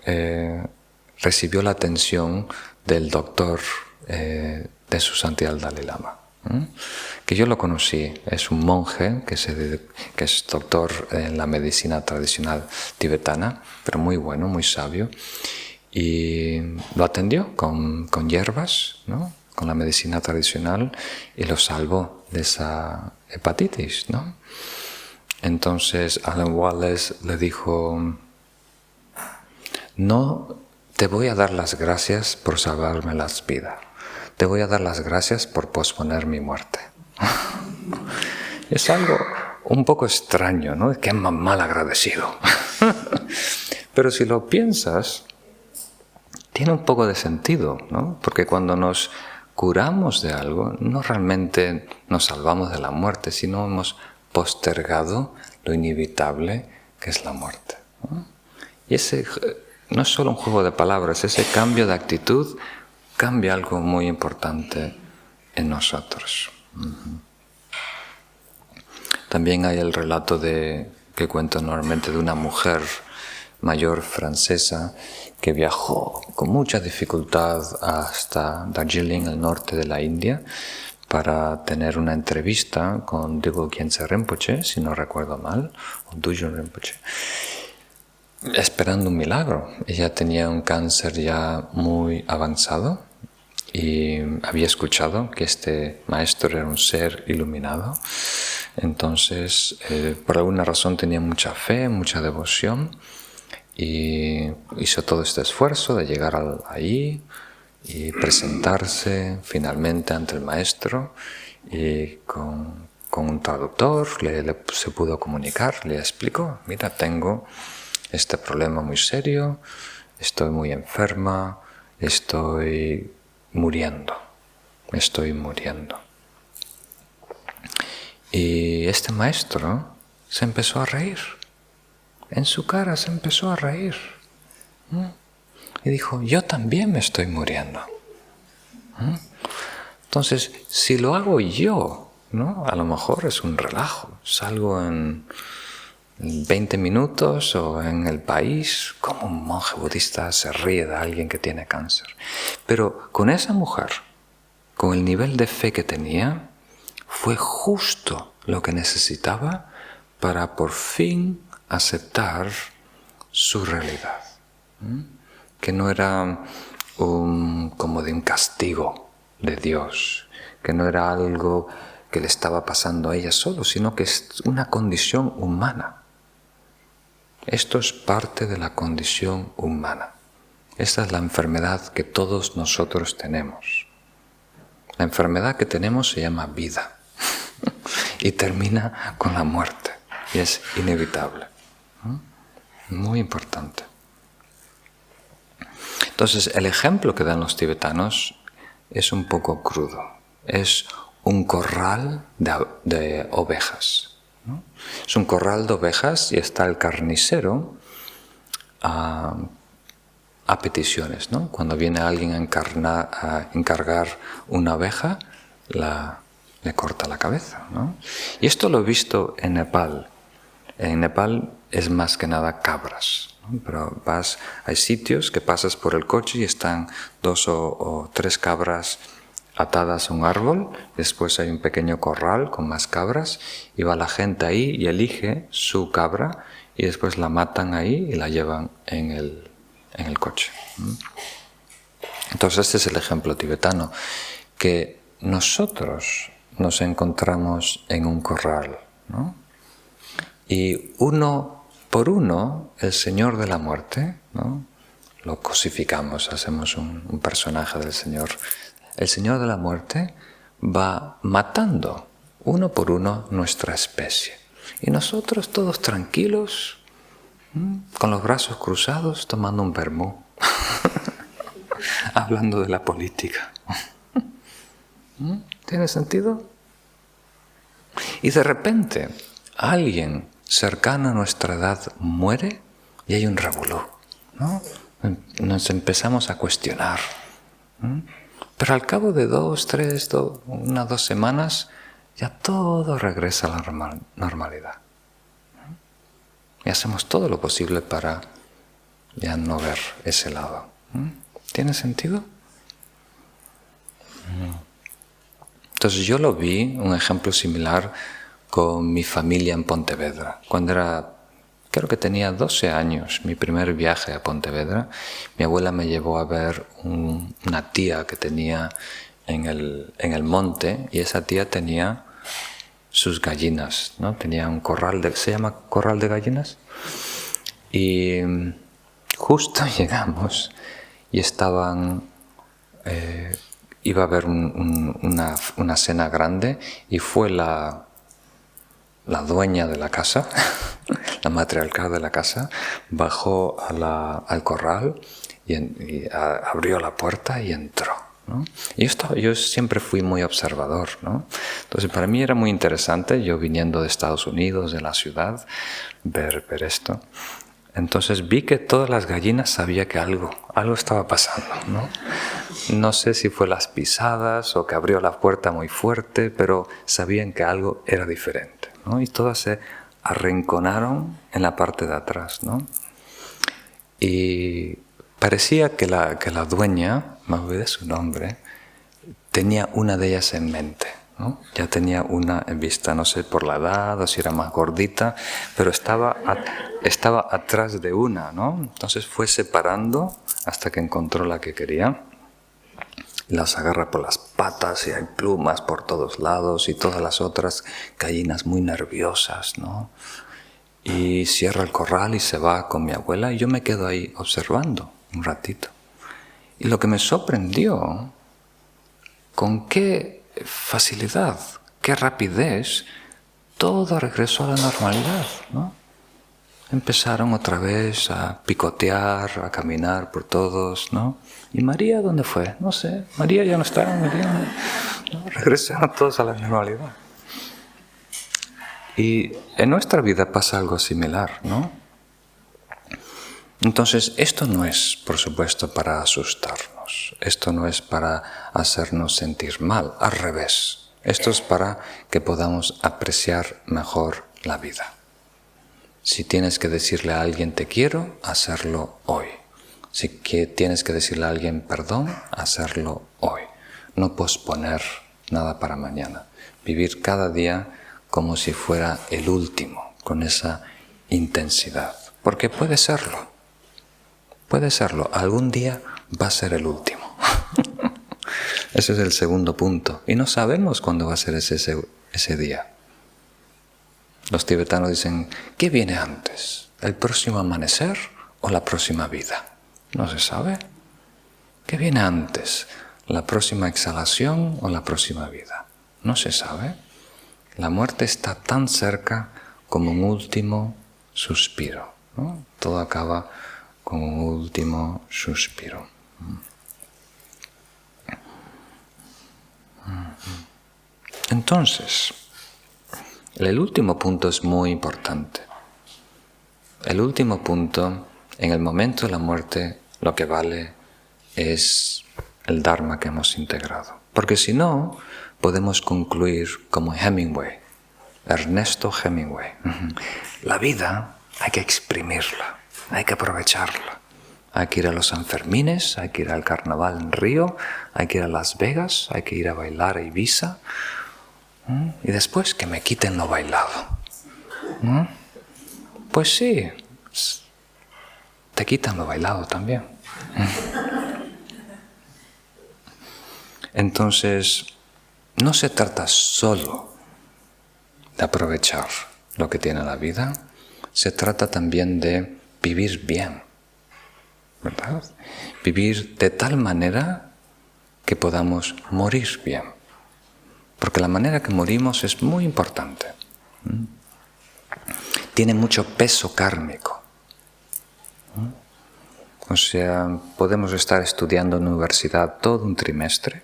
recibió la atención del doctor de su santidad el Dalai Lama, que yo lo conocí. Es un monje que es doctor en la medicina tradicional tibetana, pero muy bueno, muy sabio. Y lo atendió con hierbas, ¿no?, con la medicina tradicional, y lo salvó de esa hepatitis, ¿no? Entonces Alan Wallace le dijo: no te voy a dar las gracias por salvarme las vidas, te voy a dar las gracias por posponer mi muerte. Es algo un poco extraño, ¿no? Qué mal agradecido. Pero si lo piensas, tiene un poco de sentido, ¿no? Porque cuando nos curamos de algo, no realmente nos salvamos de la muerte, sino hemos postergado lo inevitable que es la muerte, ¿no? Y ese no es solo un juego de palabras, ese cambio de actitud cambia algo muy importante en nosotros. También hay el relato que cuento normalmente de una mujer mayor francesa que viajó con mucha dificultad hasta Darjeeling, el norte de la India, para tener una entrevista con Dilgo Khyentse Rinpoche, si no recuerdo mal, o Dudjom Rinpoche, esperando un milagro. Ella tenía un cáncer ya muy avanzado y había escuchado que este maestro era un ser iluminado. Entonces, por alguna razón tenía mucha fe, mucha devoción, y hizo todo este esfuerzo de llegar allí y presentarse finalmente ante el maestro, y con un traductor se pudo comunicar, le explicó: mira, tengo este problema muy serio, estoy muy enferma, estoy muriendo. Y este maestro se empezó a reír. En su cara se empezó a reír. Y dijo, yo también me estoy muriendo. Entonces, si lo hago yo, ¿no? A lo mejor es un relajo. Salgo en 20 minutos o en El País, como un monje budista se ríe de alguien que tiene cáncer. Pero con esa mujer, con el nivel de fe que tenía, fue justo lo que necesitaba para por fin aceptar su realidad. Que no era como de un castigo de Dios, que no era algo que le estaba pasando a ella solo, sino que es una condición humana. Esto es parte de la condición humana. Esta es la enfermedad que todos nosotros tenemos. La enfermedad que tenemos se llama vida y termina con la muerte y es inevitable. Muy importante. Entonces, el ejemplo que dan los tibetanos es un poco crudo. Es un corral de ovejas, ¿no? Es un corral de ovejas y está el carnicero a peticiones, ¿no? Cuando viene alguien a encargar una oveja, le corta la cabeza, ¿no? Y esto lo he visto en Nepal. En Nepal es más que nada cabras, ¿no? Pero hay sitios que pasas por el coche y están 2 o 3 cabras atadas a un árbol, después hay un pequeño corral con más cabras y va la gente ahí y elige su cabra y después la matan ahí y la llevan en el coche. Entonces este es el ejemplo tibetano, que nosotros nos encontramos en un corral, ¿no? Y uno por uno, el Señor de la muerte, ¿no? Lo cosificamos, hacemos un personaje del Señor. El Señor de la muerte va matando uno por uno nuestra especie. Y nosotros todos tranquilos, con los brazos cruzados, tomando un vermú, hablando de la política. ¿Tiene sentido? Y de repente alguien cercano a nuestra edad muere y hay un revolú, ¿no? Nos empezamos a cuestionar. Pero al cabo de 2 semanas, ya todo regresa a la normalidad. Y hacemos todo lo posible para ya no ver ese lado. ¿Tiene sentido? Entonces yo lo vi, un ejemplo similar, con mi familia en Pontevedra. Cuando creo que tenía 12 años, mi primer viaje a Pontevedra, mi abuela me llevó a ver una tía que tenía en el monte, y esa tía tenía sus gallinas, ¿no? Tenía un corral, ¿se llama corral de gallinas? Y justo llegamos y estaban... iba a haber una cena grande y fue la dueña de la casa, la matriarcal de la casa, bajó al corral y abrió la puerta y entró, ¿no? Y yo siempre fui muy observador, ¿no? Entonces para mí era muy interesante, yo viniendo de Estados Unidos, de la ciudad, ver esto. Entonces vi que todas las gallinas sabían que algo estaba pasando, ¿no? No sé si fue las pisadas o que abrió la puerta muy fuerte, pero sabían que algo era diferente, ¿no? Y todas se arrinconaron en la parte de atrás, ¿no? Y parecía que la dueña, me olvidé su nombre, tenía una de ellas en mente, ¿no? Ya tenía una en vista, no sé por la edad o si era más gordita, pero estaba atrás de una, ¿no? Entonces fue separando hasta que encontró la que quería. Las agarra por las patas y hay plumas por todos lados y todas las otras gallinas muy nerviosas, ¿no? Y cierra el corral y se va con mi abuela y yo me quedo ahí observando un ratito. Y lo que me sorprendió, con qué facilidad, qué rapidez, todo regresó a la normalidad, ¿no? Empezaron otra vez a picotear, a caminar por todos, ¿no? ¿Y María dónde fue? No sé. María ya no está. María no. Regresaron todos a la normalidad. Y en nuestra vida pasa algo similar, ¿no? Entonces, esto no es, por supuesto, para asustarnos. Esto no es para hacernos sentir mal. Al revés. Esto es para que podamos apreciar mejor la vida. Si tienes que decirle a alguien te quiero, hacerlo hoy. Si tienes que decirle a alguien perdón, hacerlo hoy. No posponer nada para mañana. Vivir cada día como si fuera el último, con esa intensidad. Porque puede serlo. Puede serlo. Algún día va a ser el último. Ese es el segundo punto. Y no sabemos cuándo va a ser ese día. Los tibetanos dicen, ¿qué viene antes? ¿El próximo amanecer o la próxima vida? No se sabe. ¿Qué viene antes? ¿La próxima exhalación o la próxima vida? No se sabe. La muerte está tan cerca como un último suspiro, ¿no? Todo acaba con un último suspiro. Entonces, el último punto es muy importante. El último punto, en el momento de la muerte, lo que vale es el Dharma que hemos integrado. Porque si no, podemos concluir como Hemingway, Ernesto Hemingway. La vida hay que exprimirla, hay que aprovecharla. Hay que ir a los Sanfermines, hay que ir al carnaval en Río, hay que ir a Las Vegas, hay que ir a bailar a Ibiza. Y después que me quiten lo bailado. Pues sí, te quitan lo bailado también. Entonces, no se trata solo de aprovechar lo que tiene la vida, se trata también de vivir bien, ¿verdad? Vivir de tal manera que podamos morir bien. Porque la manera que morimos es muy importante. Tiene mucho peso kármico. O sea, podemos estar estudiando en la universidad todo un trimestre,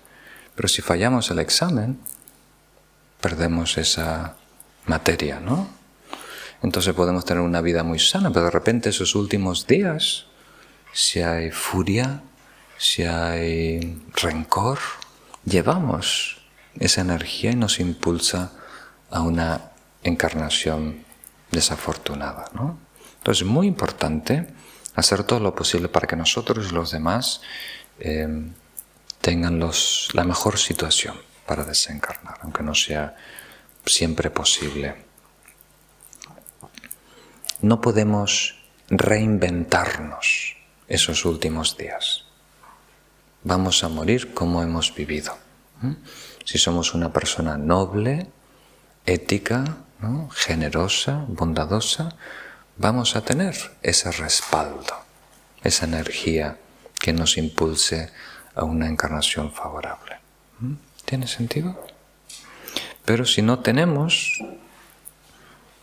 pero si fallamos el examen, perdemos esa materia, ¿no? Entonces podemos tener una vida muy sana, pero de repente esos últimos días, si hay furia, si hay rencor, llevamos esa energía y nos impulsa a una encarnación desafortunada, ¿no? Entonces es muy importante hacer todo lo posible para que nosotros y los demás tengan la mejor situación para desencarnar, aunque no sea siempre posible. No podemos reinventarnos esos últimos días. Vamos a morir como hemos vivido. Si somos una persona noble, ética, ¿no?, generosa, bondadosa, vamos a tener ese respaldo, esa energía que nos impulse a una encarnación favorable. ¿Tiene sentido? Pero si no tenemos,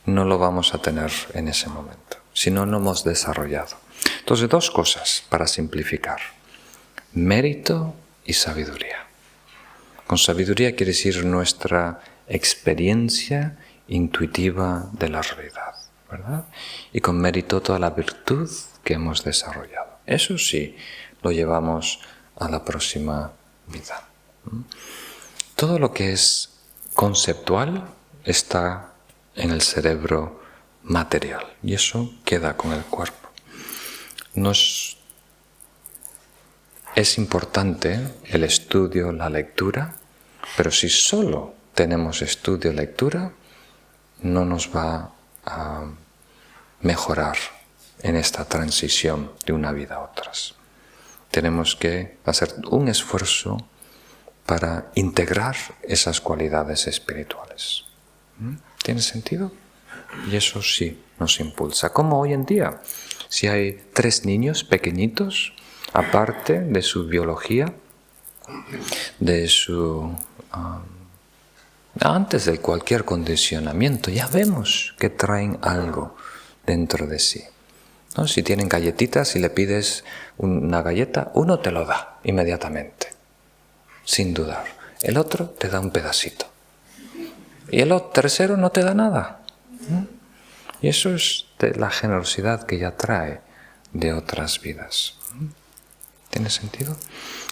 no lo vamos a tener en ese momento, si no lo hemos desarrollado. Entonces, dos cosas para simplificar: mérito y sabiduría. Con sabiduría quiere decir nuestra experiencia intuitiva de la realidad, ¿verdad? Y con mérito toda la virtud que hemos desarrollado. Eso sí, lo llevamos a la próxima vida. Todo lo que es conceptual está en el cerebro material y eso queda con el cuerpo. Es importante el estudio, la lectura, pero si solo tenemos estudio y lectura, no nos va a mejorar en esta transición de una vida a otras. Tenemos que hacer un esfuerzo para integrar esas cualidades espirituales. ¿Tiene sentido? Y eso sí nos impulsa. Como hoy en día, si hay 3 niños pequeñitos, aparte de su biología, de su antes de cualquier condicionamiento, ya vemos que traen algo dentro de sí, ¿no? Si tienen galletitas y le pides una galleta, uno te lo da inmediatamente, sin dudar. El otro te da un pedacito. Y el tercero no te da nada. Y eso es de la generosidad que ya trae de otras vidas. ¿Tiene sentido?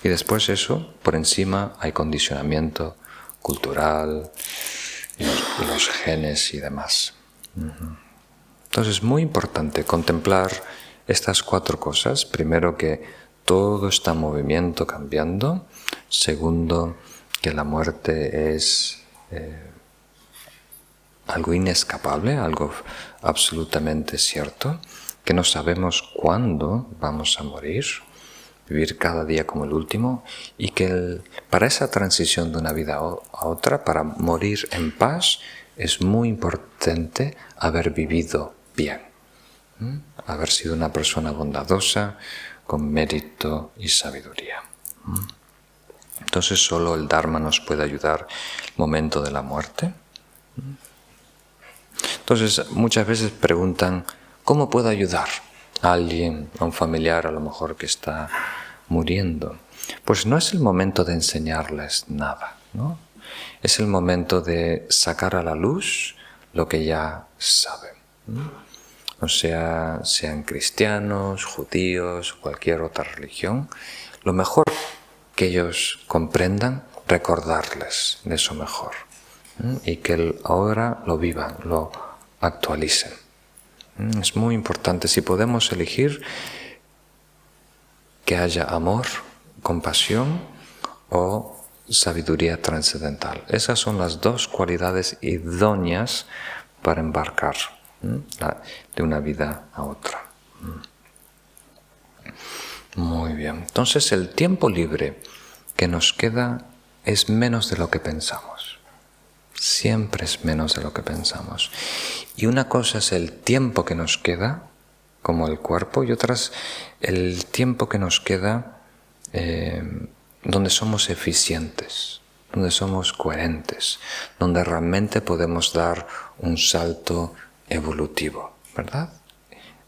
Y después eso, por encima hay condicionamiento cultural y los genes y demás. Entonces es muy importante contemplar estas 4 cosas. Primero, que todo está en movimiento, cambiando. Segundo, que la muerte es algo inescapable, algo absolutamente cierto, que no sabemos cuándo vamos a morir, vivir cada día como el último, y que para esa transición de una vida a otra, para morir en paz, es muy importante haber vivido bien, haber sido una persona bondadosa, con mérito y sabiduría. Entonces solo el Dharma nos puede ayudar en el momento de la muerte. Entonces muchas veces preguntan, ¿cómo puedo ayudar a alguien, a un familiar a lo mejor que está muriendo? Pues no es el momento de enseñarles nada, ¿no? Es el momento de sacar a la luz lo que ya saben, O sea, sean cristianos, judíos, cualquier otra religión, lo mejor que ellos comprendan, recordarles de eso mejor, y que ahora lo vivan, lo actualicen. Es muy importante, si podemos elegir, que haya amor, compasión o sabiduría trascendental. Esas son las 2 cualidades idóneas para embarcar de una vida a otra. Muy bien. Entonces el tiempo libre que nos queda es menos de lo que pensamos. Siempre es menos de lo que pensamos. Y una cosa es el tiempo que nos queda, como el cuerpo, y otra es el tiempo que nos queda donde somos eficientes, donde somos coherentes, donde realmente podemos dar un salto evolutivo, ¿verdad?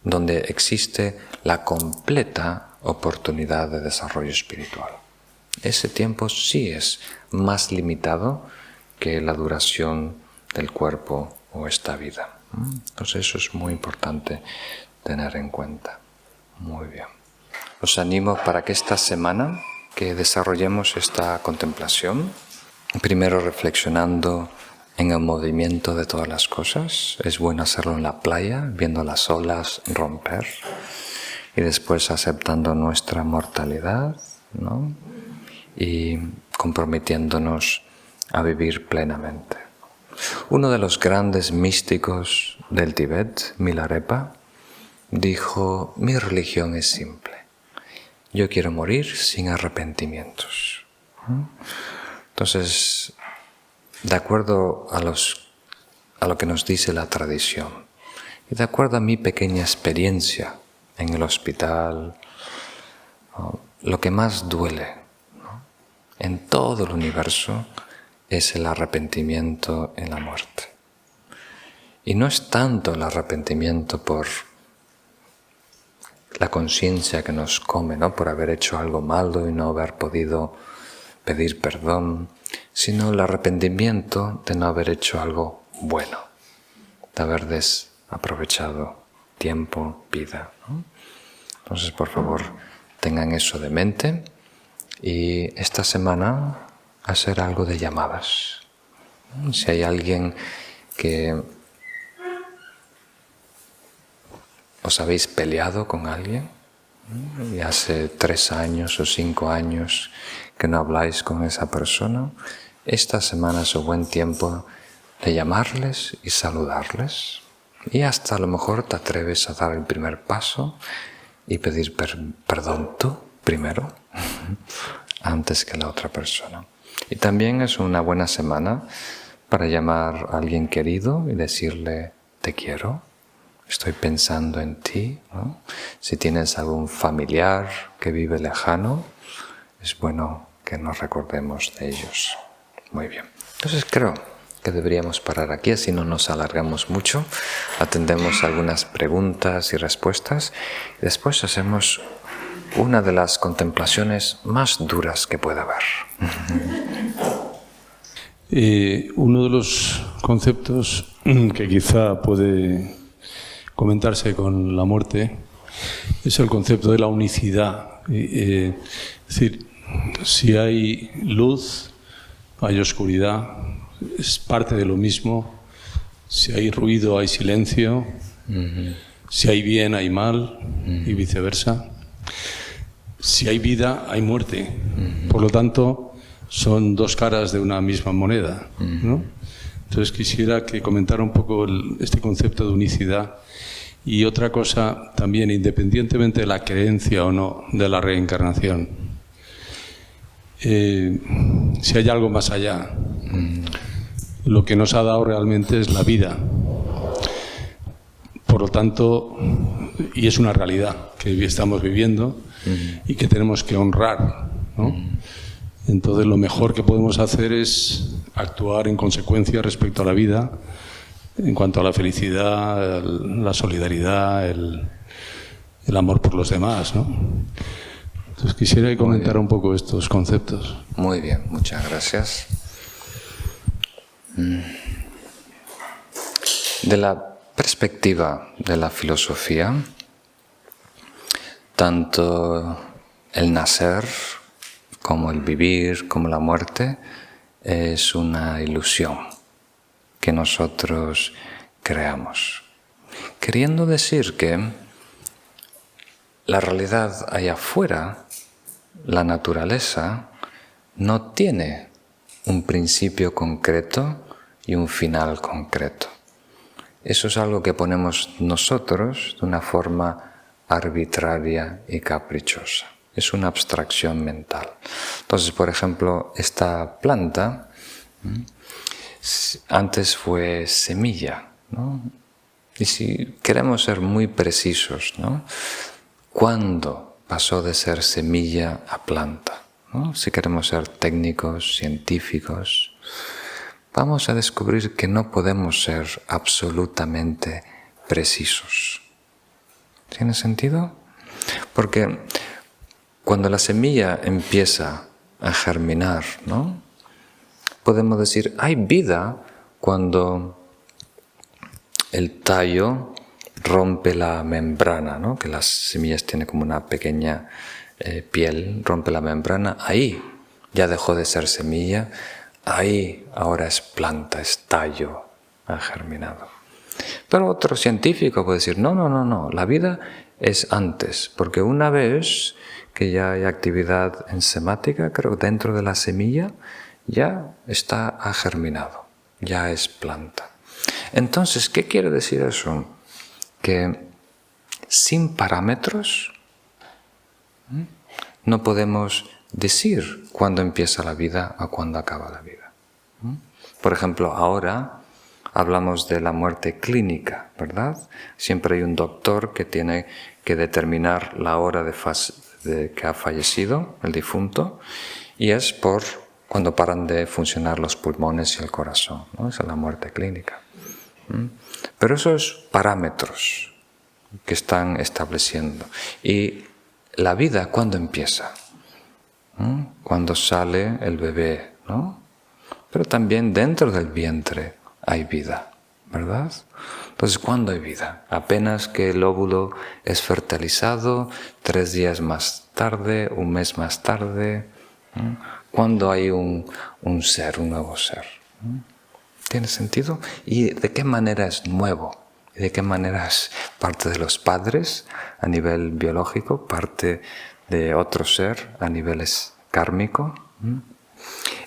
Donde existe la completa oportunidad de desarrollo espiritual. Ese tiempo sí es más limitado que la duración del cuerpo o esta vida. Entonces eso es muy importante tener en cuenta. Muy bien. Os animo para que esta semana que desarrollemos esta contemplación, primero reflexionando en el movimiento de todas las cosas. Es bueno hacerlo en la playa, viendo las olas romper, y después aceptando nuestra mortalidad, ¿no? Y comprometiéndonos a vivir plenamente. Uno de los grandes místicos del Tíbet, Milarepa, dijo: mi religión es simple. Yo quiero morir sin arrepentimientos. Entonces, de acuerdo a lo que nos dice la tradición, y de acuerdo a mi pequeña experiencia en el hospital, lo que más duele, en todo el universo es el arrepentimiento en la muerte. Y no es tanto el arrepentimiento por la conciencia que nos come, ¿no? Por haber hecho algo malo y no haber podido pedir perdón, sino el arrepentimiento de no haber hecho algo bueno, de haber desaprovechado tiempo, vida, ¿no? Entonces, por favor, tengan eso de mente, y esta semana hacer algo de llamadas. Si hay alguien que os habéis peleado con alguien y hace 3 años o 5 años que no habláis con esa persona, esta semana es un buen tiempo de llamarles y saludarles, y hasta a lo mejor te atreves a dar el primer paso y pedir perdón tú primero antes que la otra persona. Y también es una buena semana para llamar a alguien querido y decirle: te quiero, estoy pensando en ti, ¿no? Si tienes algún familiar que vive lejano, es bueno que nos recordemos de ellos. Muy bien. Entonces creo que deberíamos parar aquí, así no nos alargamos mucho. Atendemos algunas preguntas y respuestas, y después hacemos una de las contemplaciones más duras que pueda haber. Uno de los conceptos que quizá puede comentarse con la muerte es el concepto de la unicidad. Es decir, si hay luz, hay oscuridad, es parte de lo mismo. Si hay ruido, hay silencio. Si hay bien, hay mal, y viceversa. Si hay vida, hay muerte. Por lo tanto, son dos caras de una misma moneda, ¿no? Entonces quisiera que comentara un poco este concepto de unicidad. Y otra cosa también, independientemente de la creencia o no de la reencarnación, si hay algo más allá, lo que nos ha dado realmente es la vida. Por lo tanto, y es una realidad que estamos viviendo y que tenemos que honrar, ¿no? Entonces, lo mejor que podemos hacer es actuar en consecuencia respecto a la vida, en cuanto a la felicidad, la solidaridad, el amor por los demás, ¿no? Entonces, quisiera que comentara un poco estos conceptos. Muy bien, muchas gracias. De la perspectiva de la filosofía, tanto el nacer como el vivir, como la muerte, es una ilusión que nosotros creamos. Queriendo decir que la realidad allá afuera, la naturaleza, no tiene un principio concreto y un final concreto. Eso es algo que ponemos nosotros de una forma arbitraria y caprichosa. Es una abstracción mental. Entonces, por ejemplo, esta planta antes fue semilla, ¿no? Y si queremos ser muy precisos, ¿no? ¿Cuándo pasó de ser semilla a planta? ¿No? Si queremos ser técnicos, científicos, vamos a descubrir que no podemos ser absolutamente precisos. ¿Tiene sentido? Porque cuando la semilla empieza a germinar, ¿no? Podemos decir, hay vida cuando el tallo rompe la membrana, ¿no? Que las semillas tienen como una pequeña piel, rompe la membrana, ahí ya dejó de ser semilla, ahí ahora es planta, es tallo, ha germinado. Pero otro científico puede decir, no, la vida es antes, porque una vez que ya hay actividad enzimática, creo que dentro de la semilla ya ha germinado, ya es planta. Entonces, ¿qué quiere decir eso? Que sin parámetros no podemos decir cuándo empieza la vida o cuándo acaba la vida. Por ejemplo, ahora hablamos de la muerte clínica, ¿verdad? Siempre hay un doctor que tiene que determinar la hora de que ha fallecido el difunto, y es por cuando paran de funcionar los pulmones y el corazón, ¿no? Esa es la muerte clínica. Pero esos parámetros que están estableciendo. ¿Y la vida cuándo empieza? Cuando sale el bebé, ¿no? Pero también dentro del vientre hay vida, ¿verdad? Entonces, ¿cuándo hay vida? Apenas que el óvulo es fertilizado, 3 días más tarde, 1 mes más tarde. ¿Cuándo hay un ser, un nuevo ser? ¿Tiene sentido? ¿Y de qué manera es nuevo? ¿Y de qué manera es parte de los padres a nivel biológico, parte de otro ser a nivel kármico?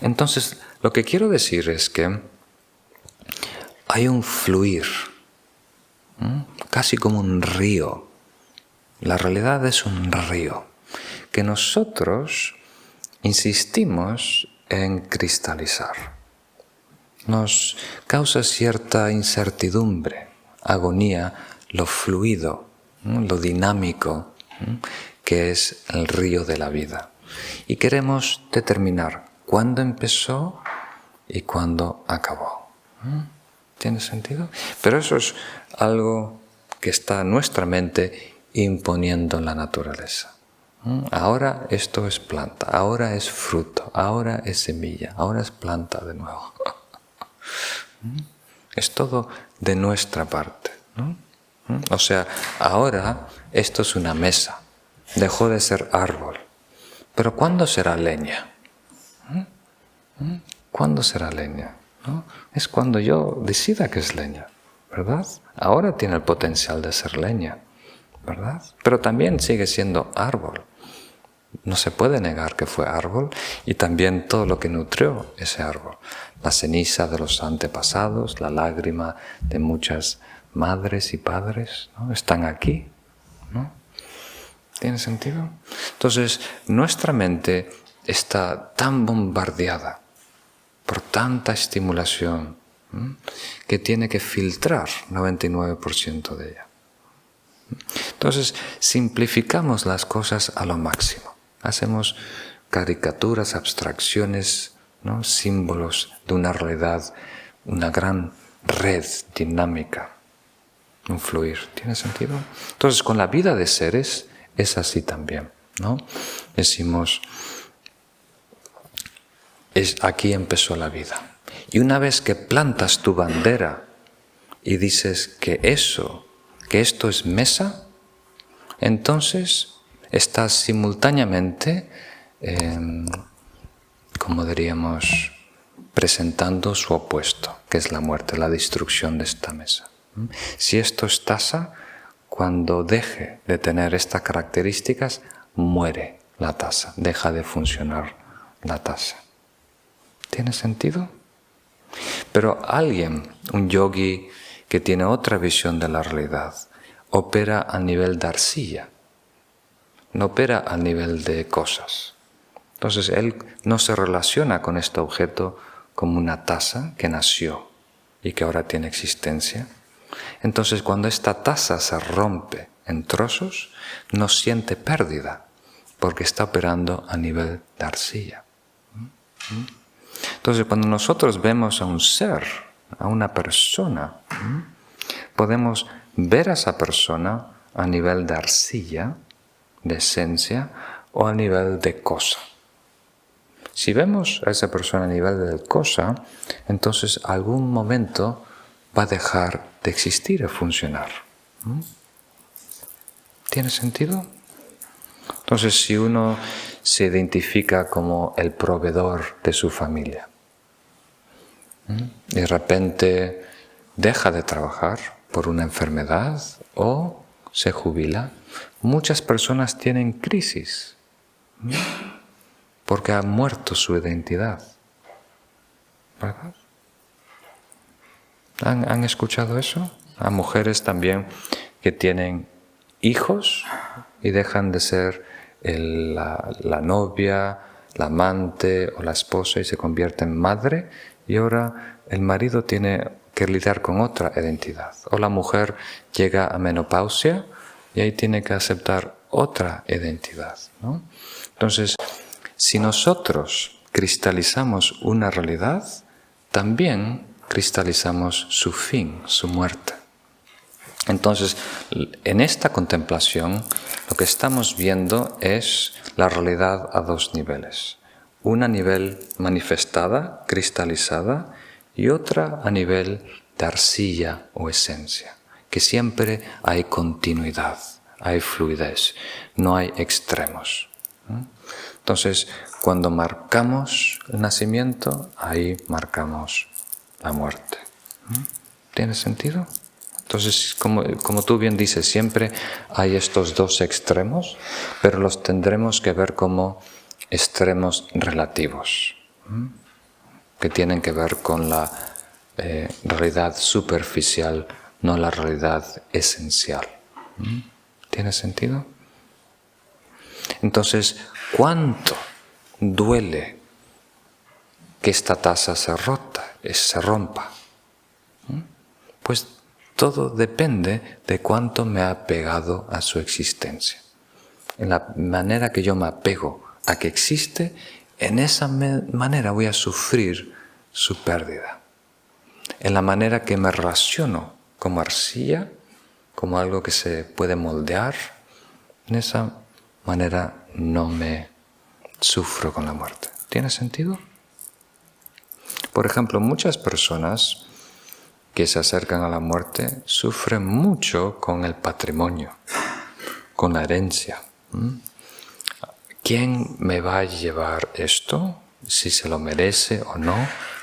Entonces, lo que quiero decir es que hay un fluir, casi como un río. La realidad es un río que nosotros insistimos en cristalizar. Nos causa cierta incertidumbre, agonía, lo fluido, lo dinámico, que es el río de la vida. Y queremos determinar cuándo empezó y cuándo acabó. ¿Tiene sentido? Pero eso es algo que está en nuestra mente imponiendo en la naturaleza. Ahora esto es planta, ahora es fruto, ahora es semilla, ahora es planta de nuevo. Es todo de nuestra parte, ¿no? O sea, ahora esto es una mesa, dejó de ser árbol. Pero ¿cuándo será leña? ¿Cuándo será leña? ¿No? Es cuando yo decida que es leña, ¿verdad? Ahora tiene el potencial de ser leña, ¿verdad? Pero también sigue siendo árbol. No se puede negar que fue árbol y también todo lo que nutrió ese árbol. La ceniza de los antepasados, la lágrima de muchas madres y padres, ¿no? Están aquí, ¿no? ¿Tiene sentido? Entonces, nuestra mente está tan bombardeada por tanta estimulación, que tiene que filtrar 99% de ella. Entonces, simplificamos las cosas a lo máximo. Hacemos caricaturas, abstracciones, ¿no? Símbolos de una realidad, una gran red dinámica, un fluir. ¿Tiene sentido? Entonces, con la vida de seres es así también, ¿no? Decimos, aquí empezó la vida. Y una vez que plantas tu bandera y dices que esto es mesa, entonces estás simultáneamente, como diríamos, presentando su opuesto, que es la muerte, la destrucción de esta mesa. Si esto es taza, cuando deje de tener estas características, muere la taza, deja de funcionar la taza. ¿Tiene sentido? Pero alguien, un yogi que tiene otra visión de la realidad, opera a nivel de arcilla, no opera a nivel de cosas. Entonces él no se relaciona con este objeto como una taza que nació y que ahora tiene existencia. Entonces cuando esta taza se rompe en trozos, no siente pérdida porque está operando a nivel de arcilla. Entonces cuando nosotros vemos a un ser, a una persona, podemos ver a esa persona a nivel de arcilla, de esencia, o a nivel de cosa. Si vemos a esa persona a nivel de cosa, entonces algún momento va a dejar de existir y funcionar. ¿Tiene sentido? Entonces, si uno se identifica como el proveedor de su familia, de repente deja de trabajar por una enfermedad o se jubila, muchas personas tienen crisis porque ha muerto su identidad. ¿Verdad? ¿Han escuchado eso? A mujeres también que tienen hijos y dejan de ser la novia, la amante o la esposa y se convierte en madre, y ahora el marido tiene que lidiar con otra identidad. O la mujer llega a menopausia y ahí tiene que aceptar otra identidad, ¿no? Entonces, si nosotros cristalizamos una realidad, también cristalizamos su fin, su muerte. Entonces, en esta contemplación, lo que estamos viendo es la realidad a dos niveles. Una a nivel manifestada, cristalizada, y otra a nivel de arcilla o esencia, que siempre hay continuidad, hay fluidez, no hay extremos. Entonces, cuando marcamos el nacimiento, ahí marcamos la muerte. ¿Tiene sentido? Entonces, como tú bien dices, siempre hay estos dos extremos, pero los tendremos que ver como extremos relativos, que tienen que ver con la realidad superficial, no la realidad esencial. ¿Tiene sentido? Entonces, ¿cuánto duele que esta taza se rompa? Pues todo depende de cuánto me ha apegado a su existencia. En la manera que yo me apego a que existe, en esa manera voy a sufrir su pérdida. En la manera que me relaciono como arcilla, como algo que se puede moldear, en esa manera no me sufro con la muerte. ¿Tiene sentido? Por ejemplo, muchas personas que se acercan a la muerte sufren mucho con el patrimonio, con la herencia. ¿Quién me va a llevar esto? Si se lo merece o no.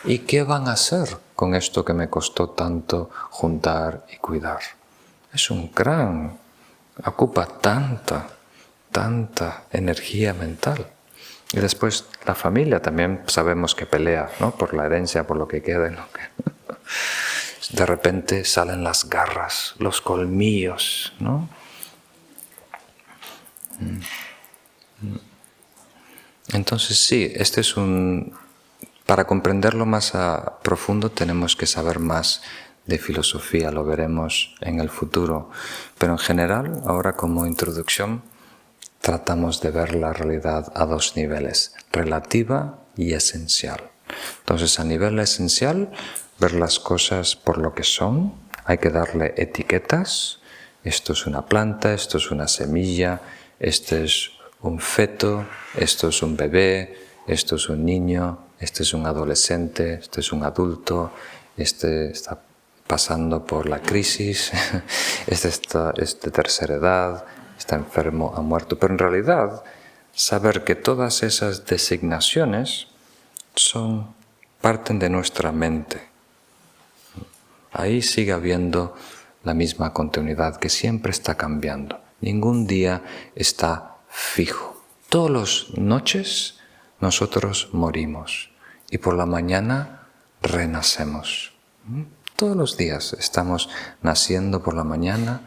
¿Y qué van a hacer con esto que me costó tanto juntar y cuidar? Es un gran... ocupa tanta energía mental. Y después la familia también sabemos que pelea, ¿no? Por la herencia, por lo que queda. ¿No? De repente salen las garras, los colmillos, ¿no? Entonces sí, este es para comprenderlo más a profundo tenemos que saber más de filosofía, lo veremos en el futuro. Pero en general, ahora como introducción, tratamos de ver la realidad a dos niveles, relativa y esencial. Entonces, a nivel esencial, ver las cosas por lo que son, hay que darle etiquetas. Esto es una planta, esto es una semilla, este es un feto, esto es un bebé, esto es un niño, este es un adolescente, este es un adulto, este está pasando por la crisis, este es de tercera edad, está enfermo, ha muerto. Pero en realidad, saber que todas esas designaciones parten de nuestra mente. Ahí sigue habiendo la misma continuidad que siempre está cambiando. Ningún día está fijo. Todas las noches nosotros morimos y por la mañana renacemos. Todos los días estamos naciendo por la mañana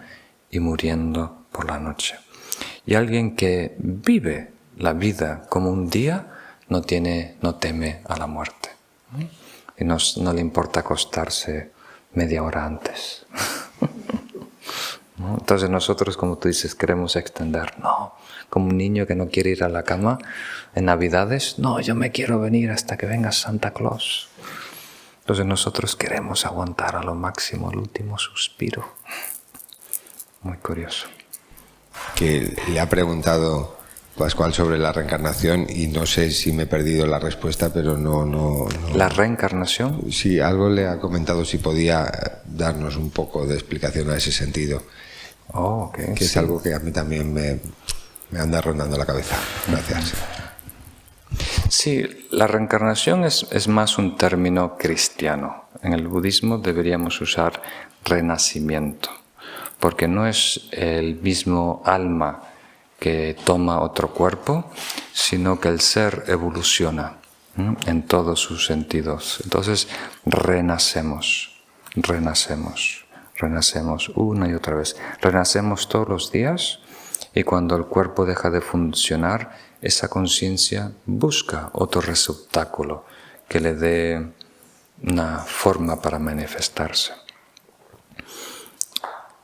y muriendo por la noche. Y alguien que vive la vida como un día no teme a la muerte. Y no le importa acostarse media hora antes. ¿No? Entonces nosotros, como tú dices, queremos extender. No, como un niño que no quiere ir a la cama en Navidades. No, yo me quiero venir hasta que venga Santa Claus. Entonces nosotros queremos aguantar a lo máximo el último suspiro. Muy curioso. Que le ha preguntado Pascual sobre la reencarnación y no sé si me he perdido la respuesta, pero no. ¿La reencarnación? Sí, algo le ha comentado si podía darnos un poco de explicación a ese sentido. Oh, okay, que es algo que a mí también me anda rondando la cabeza. Gracias. Sí, la reencarnación es más un término cristiano. En el budismo deberíamos usar renacimiento, porque no es el mismo alma que toma otro cuerpo, sino que el ser evoluciona en todos sus sentidos. Entonces renacemos una y otra vez. Renacemos todos los días y cuando el cuerpo deja de funcionar, esa conciencia busca otro receptáculo que le dé una forma para manifestarse.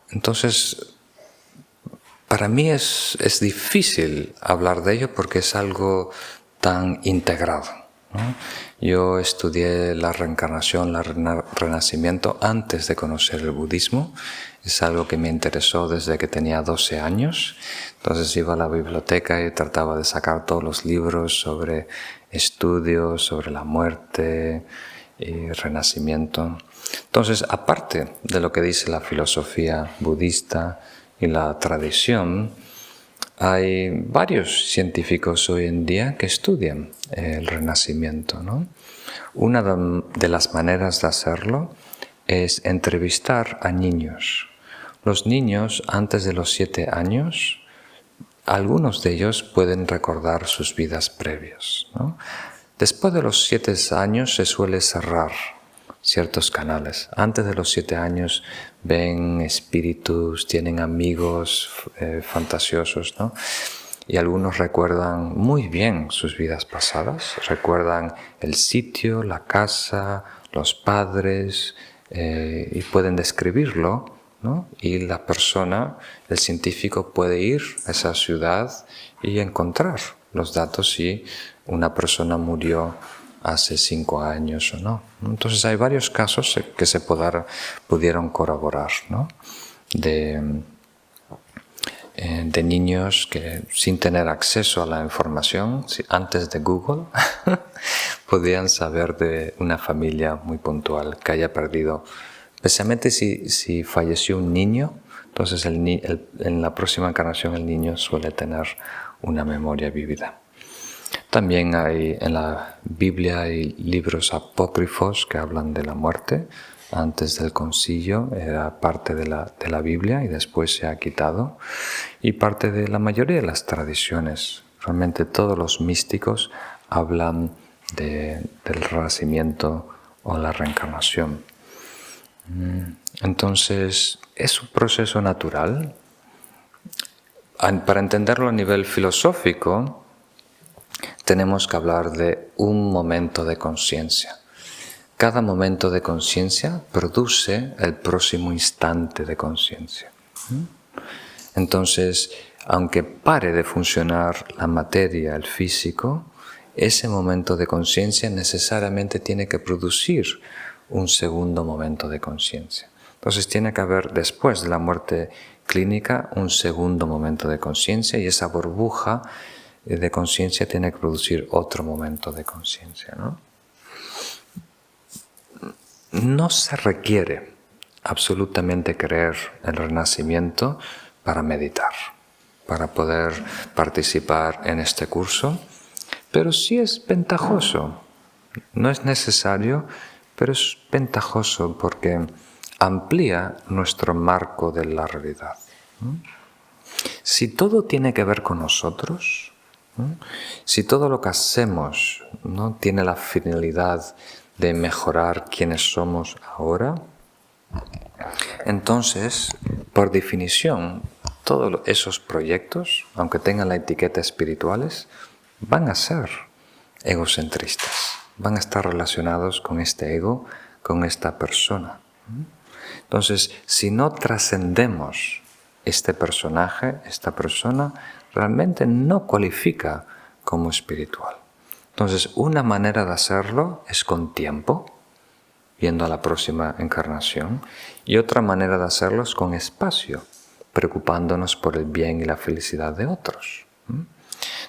Entonces, para mí es difícil hablar de ello porque es algo tan integrado, ¿no? Yo estudié la reencarnación, el renacimiento antes de conocer el budismo. Es algo que me interesó desde que tenía 12 años. Entonces iba a la biblioteca y trataba de sacar todos los libros sobre estudios, sobre la muerte y renacimiento. Entonces, aparte de lo que dice la filosofía budista y la tradición, hay varios científicos hoy en día que estudian el renacimiento, ¿no? Una de las maneras de hacerlo es entrevistar a niños. Los niños, antes de los 7 años, algunos de ellos pueden recordar sus vidas previas, ¿no? Después de los 7 años se suele cerrar ciertos canales. Antes de los 7 años ven espíritus, tienen amigos fantasiosos, ¿no? Y algunos recuerdan muy bien sus vidas pasadas, recuerdan el sitio, la casa, los padres, y pueden describirlo, ¿no? Y la persona, el científico, puede ir a esa ciudad y encontrar los datos si una persona murió hace 5 años o no. Entonces hay varios casos que se pudieron corroborar, ¿no? de niños que sin tener acceso a la información, antes de Google, podían saber de una familia muy puntual que haya perdido Especialmente si falleció un niño, entonces en la próxima encarnación el niño suele tener una memoria vívida. También hay en la Biblia hay libros apócrifos que hablan de la muerte. Antes del concilio era parte de la Biblia y después se ha quitado. Y parte de la mayoría de las tradiciones. Realmente todos los místicos hablan del renacimiento o la reencarnación. Entonces, es un proceso natural. Para entenderlo a nivel filosófico, tenemos que hablar de un momento de conciencia. Cada momento de conciencia produce el próximo instante de conciencia. Entonces, aunque pare de funcionar la materia, el físico, ese momento de conciencia necesariamente tiene que producir un segundo momento de conciencia. Entonces tiene que haber, después de la muerte clínica, un segundo momento de conciencia y esa burbuja de conciencia tiene que producir otro momento de conciencia, ¿no? No se requiere absolutamente creer en el renacimiento para meditar, para poder participar en este curso, pero sí es ventajoso. No es necesario, pero es ventajoso porque amplía nuestro marco de la realidad. Si todo tiene que ver con nosotros, si todo lo que hacemos no tiene la finalidad de mejorar quienes somos ahora, entonces, por definición, todos esos proyectos, aunque tengan la etiqueta espirituales, van a ser egocentristas, van a estar relacionados con este ego, con esta persona. Entonces, si no trascendemos este personaje, esta persona, realmente no cualifica como espiritual. Entonces, una manera de hacerlo es con tiempo, viendo a la próxima encarnación, y otra manera de hacerlo es con espacio, preocupándonos por el bien y la felicidad de otros.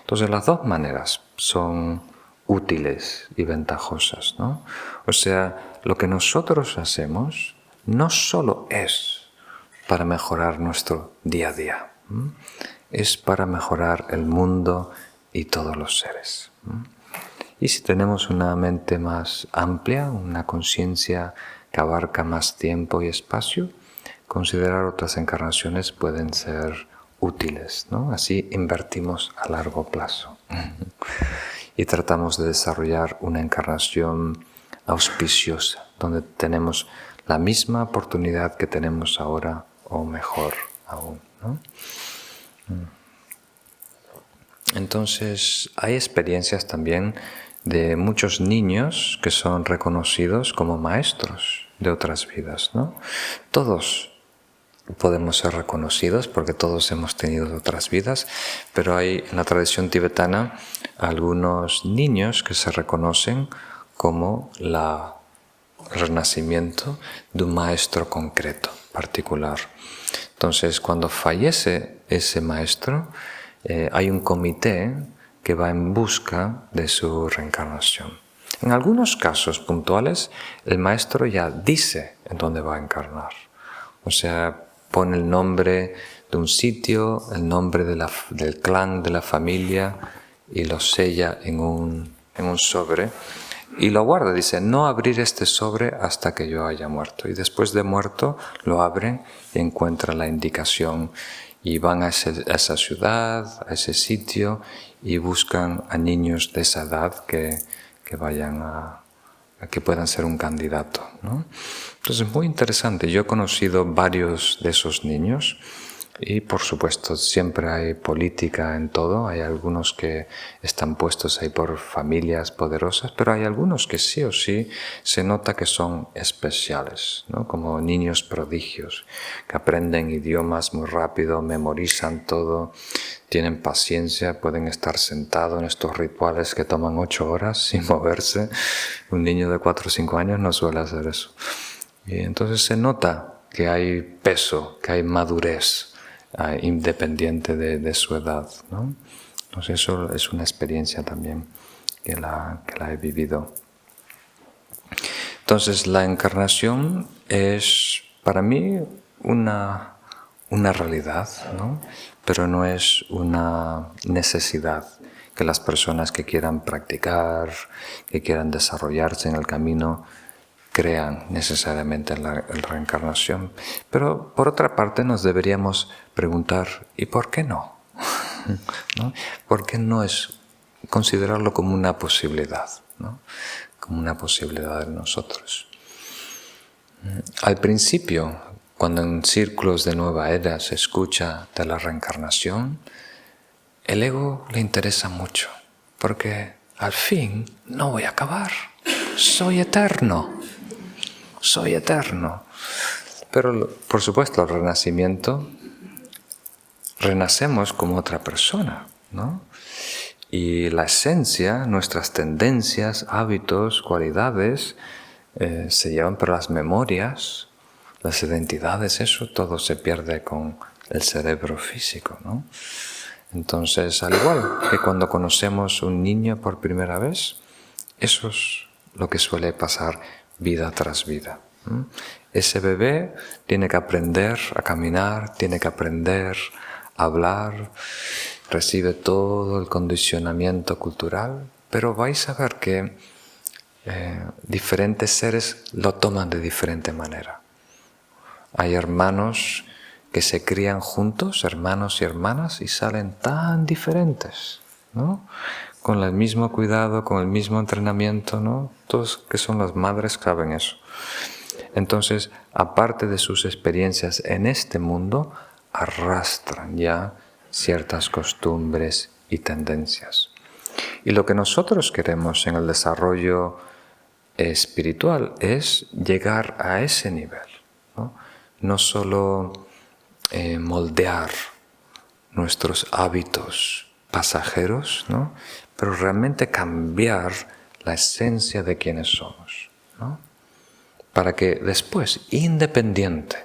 Entonces, las dos maneras son útiles y ventajosas, ¿no? O sea, lo que nosotros hacemos no solo es para mejorar nuestro día a día, es para mejorar el mundo y todos los seres. Y si tenemos una mente más amplia, una conciencia que abarca más tiempo y espacio, considerar otras encarnaciones pueden ser útiles, ¿no? Así invertimos a largo plazo y tratamos de desarrollar una encarnación auspiciosa, donde tenemos la misma oportunidad que tenemos ahora o mejor aún, ¿no? Entonces, hay experiencias también de muchos niños que son reconocidos como maestros de otras vidas, ¿no? Todos podemos ser reconocidos porque todos hemos tenido otras vidas, pero hay en la tradición tibetana algunos niños que se reconocen como el renacimiento de un maestro concreto, particular. Entonces, cuando fallece ese maestro, hay un comité que va en busca de su reencarnación. En algunos casos puntuales, el maestro ya dice en dónde va a encarnar. O sea, pone el nombre de un sitio, el nombre del clan, de la familia, y lo sella en un sobre y lo guarda. Dice, no abrir este sobre hasta que yo haya muerto. Y después de muerto, lo abren y encuentran la indicación. Y van a esa ciudad, a ese sitio, y buscan a niños de esa edad que vayan que puedan ser un candidato, ¿no? Entonces, muy interesante. Yo he conocido varios de esos niños y, por supuesto, siempre hay política en todo. Hay algunos que están puestos ahí por familias poderosas, pero hay algunos que sí o sí se nota que son especiales, ¿no? Como niños prodigios, que aprenden idiomas muy rápido, memorizan todo, tienen paciencia, pueden estar sentados en estos rituales que toman 8 horas sin moverse. Un niño de 4 o 5 años no suele hacer eso. Y entonces se nota que hay peso, que hay madurez, independiente de su edad, ¿no? Entonces eso es una experiencia también que la he vivido. Entonces la encarnación es para mí una realidad, ¿no? Pero no es una necesidad que las personas que quieran practicar, que quieran desarrollarse en el camino, crean necesariamente en la reencarnación. Pero por otra parte nos deberíamos preguntar, ¿y por qué no? ¿No? ¿Por qué no es considerarlo como una posibilidad, ¿no? Como una posibilidad de nosotros? Al principio, cuando en círculos de nueva era se escucha de la reencarnación, el ego le interesa mucho, porque al fin no voy a acabar, soy eterno. Soy eterno. Pero, por supuesto, el renacimiento, renacemos como otra persona, ¿no? Y la esencia, nuestras tendencias, hábitos, cualidades, se llevan por las memorias, las identidades, eso todo se pierde con el cerebro físico, ¿no? Entonces, al igual que cuando conocemos un niño por primera vez, eso es lo que suele pasar vida tras vida. Ese bebé tiene que aprender a caminar, tiene que aprender a hablar, recibe todo el condicionamiento cultural, pero vais a ver que diferentes seres lo toman de diferente manera. Hay hermanos que se crían juntos, hermanos y hermanas, y salen tan diferentes, ¿no? Con el mismo cuidado, con el mismo entrenamiento, ¿no? Todos que son las madres saben eso. Entonces, aparte de sus experiencias en este mundo, arrastran ya ciertas costumbres y tendencias. Y lo que nosotros queremos en el desarrollo espiritual es llegar a ese nivel, ¿no? No solo moldear nuestros hábitos pasajeros, ¿no? Pero realmente cambiar la esencia de quienes somos, ¿no? Para que después, independiente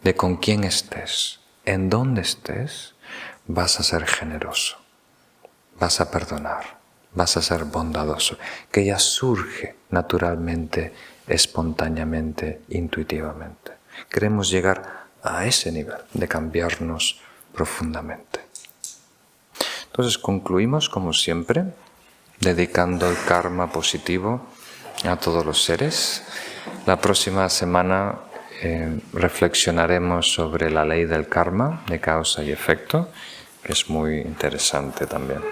de con quién estés, en dónde estés, vas a ser generoso, vas a perdonar, vas a ser bondadoso, que ya surge naturalmente, espontáneamente, intuitivamente. Queremos llegar a ese nivel de cambiarnos profundamente. Entonces concluimos, como siempre, dedicando el karma positivo a todos los seres. La próxima semana reflexionaremos sobre la ley del karma, de causa y efecto, que es muy interesante también.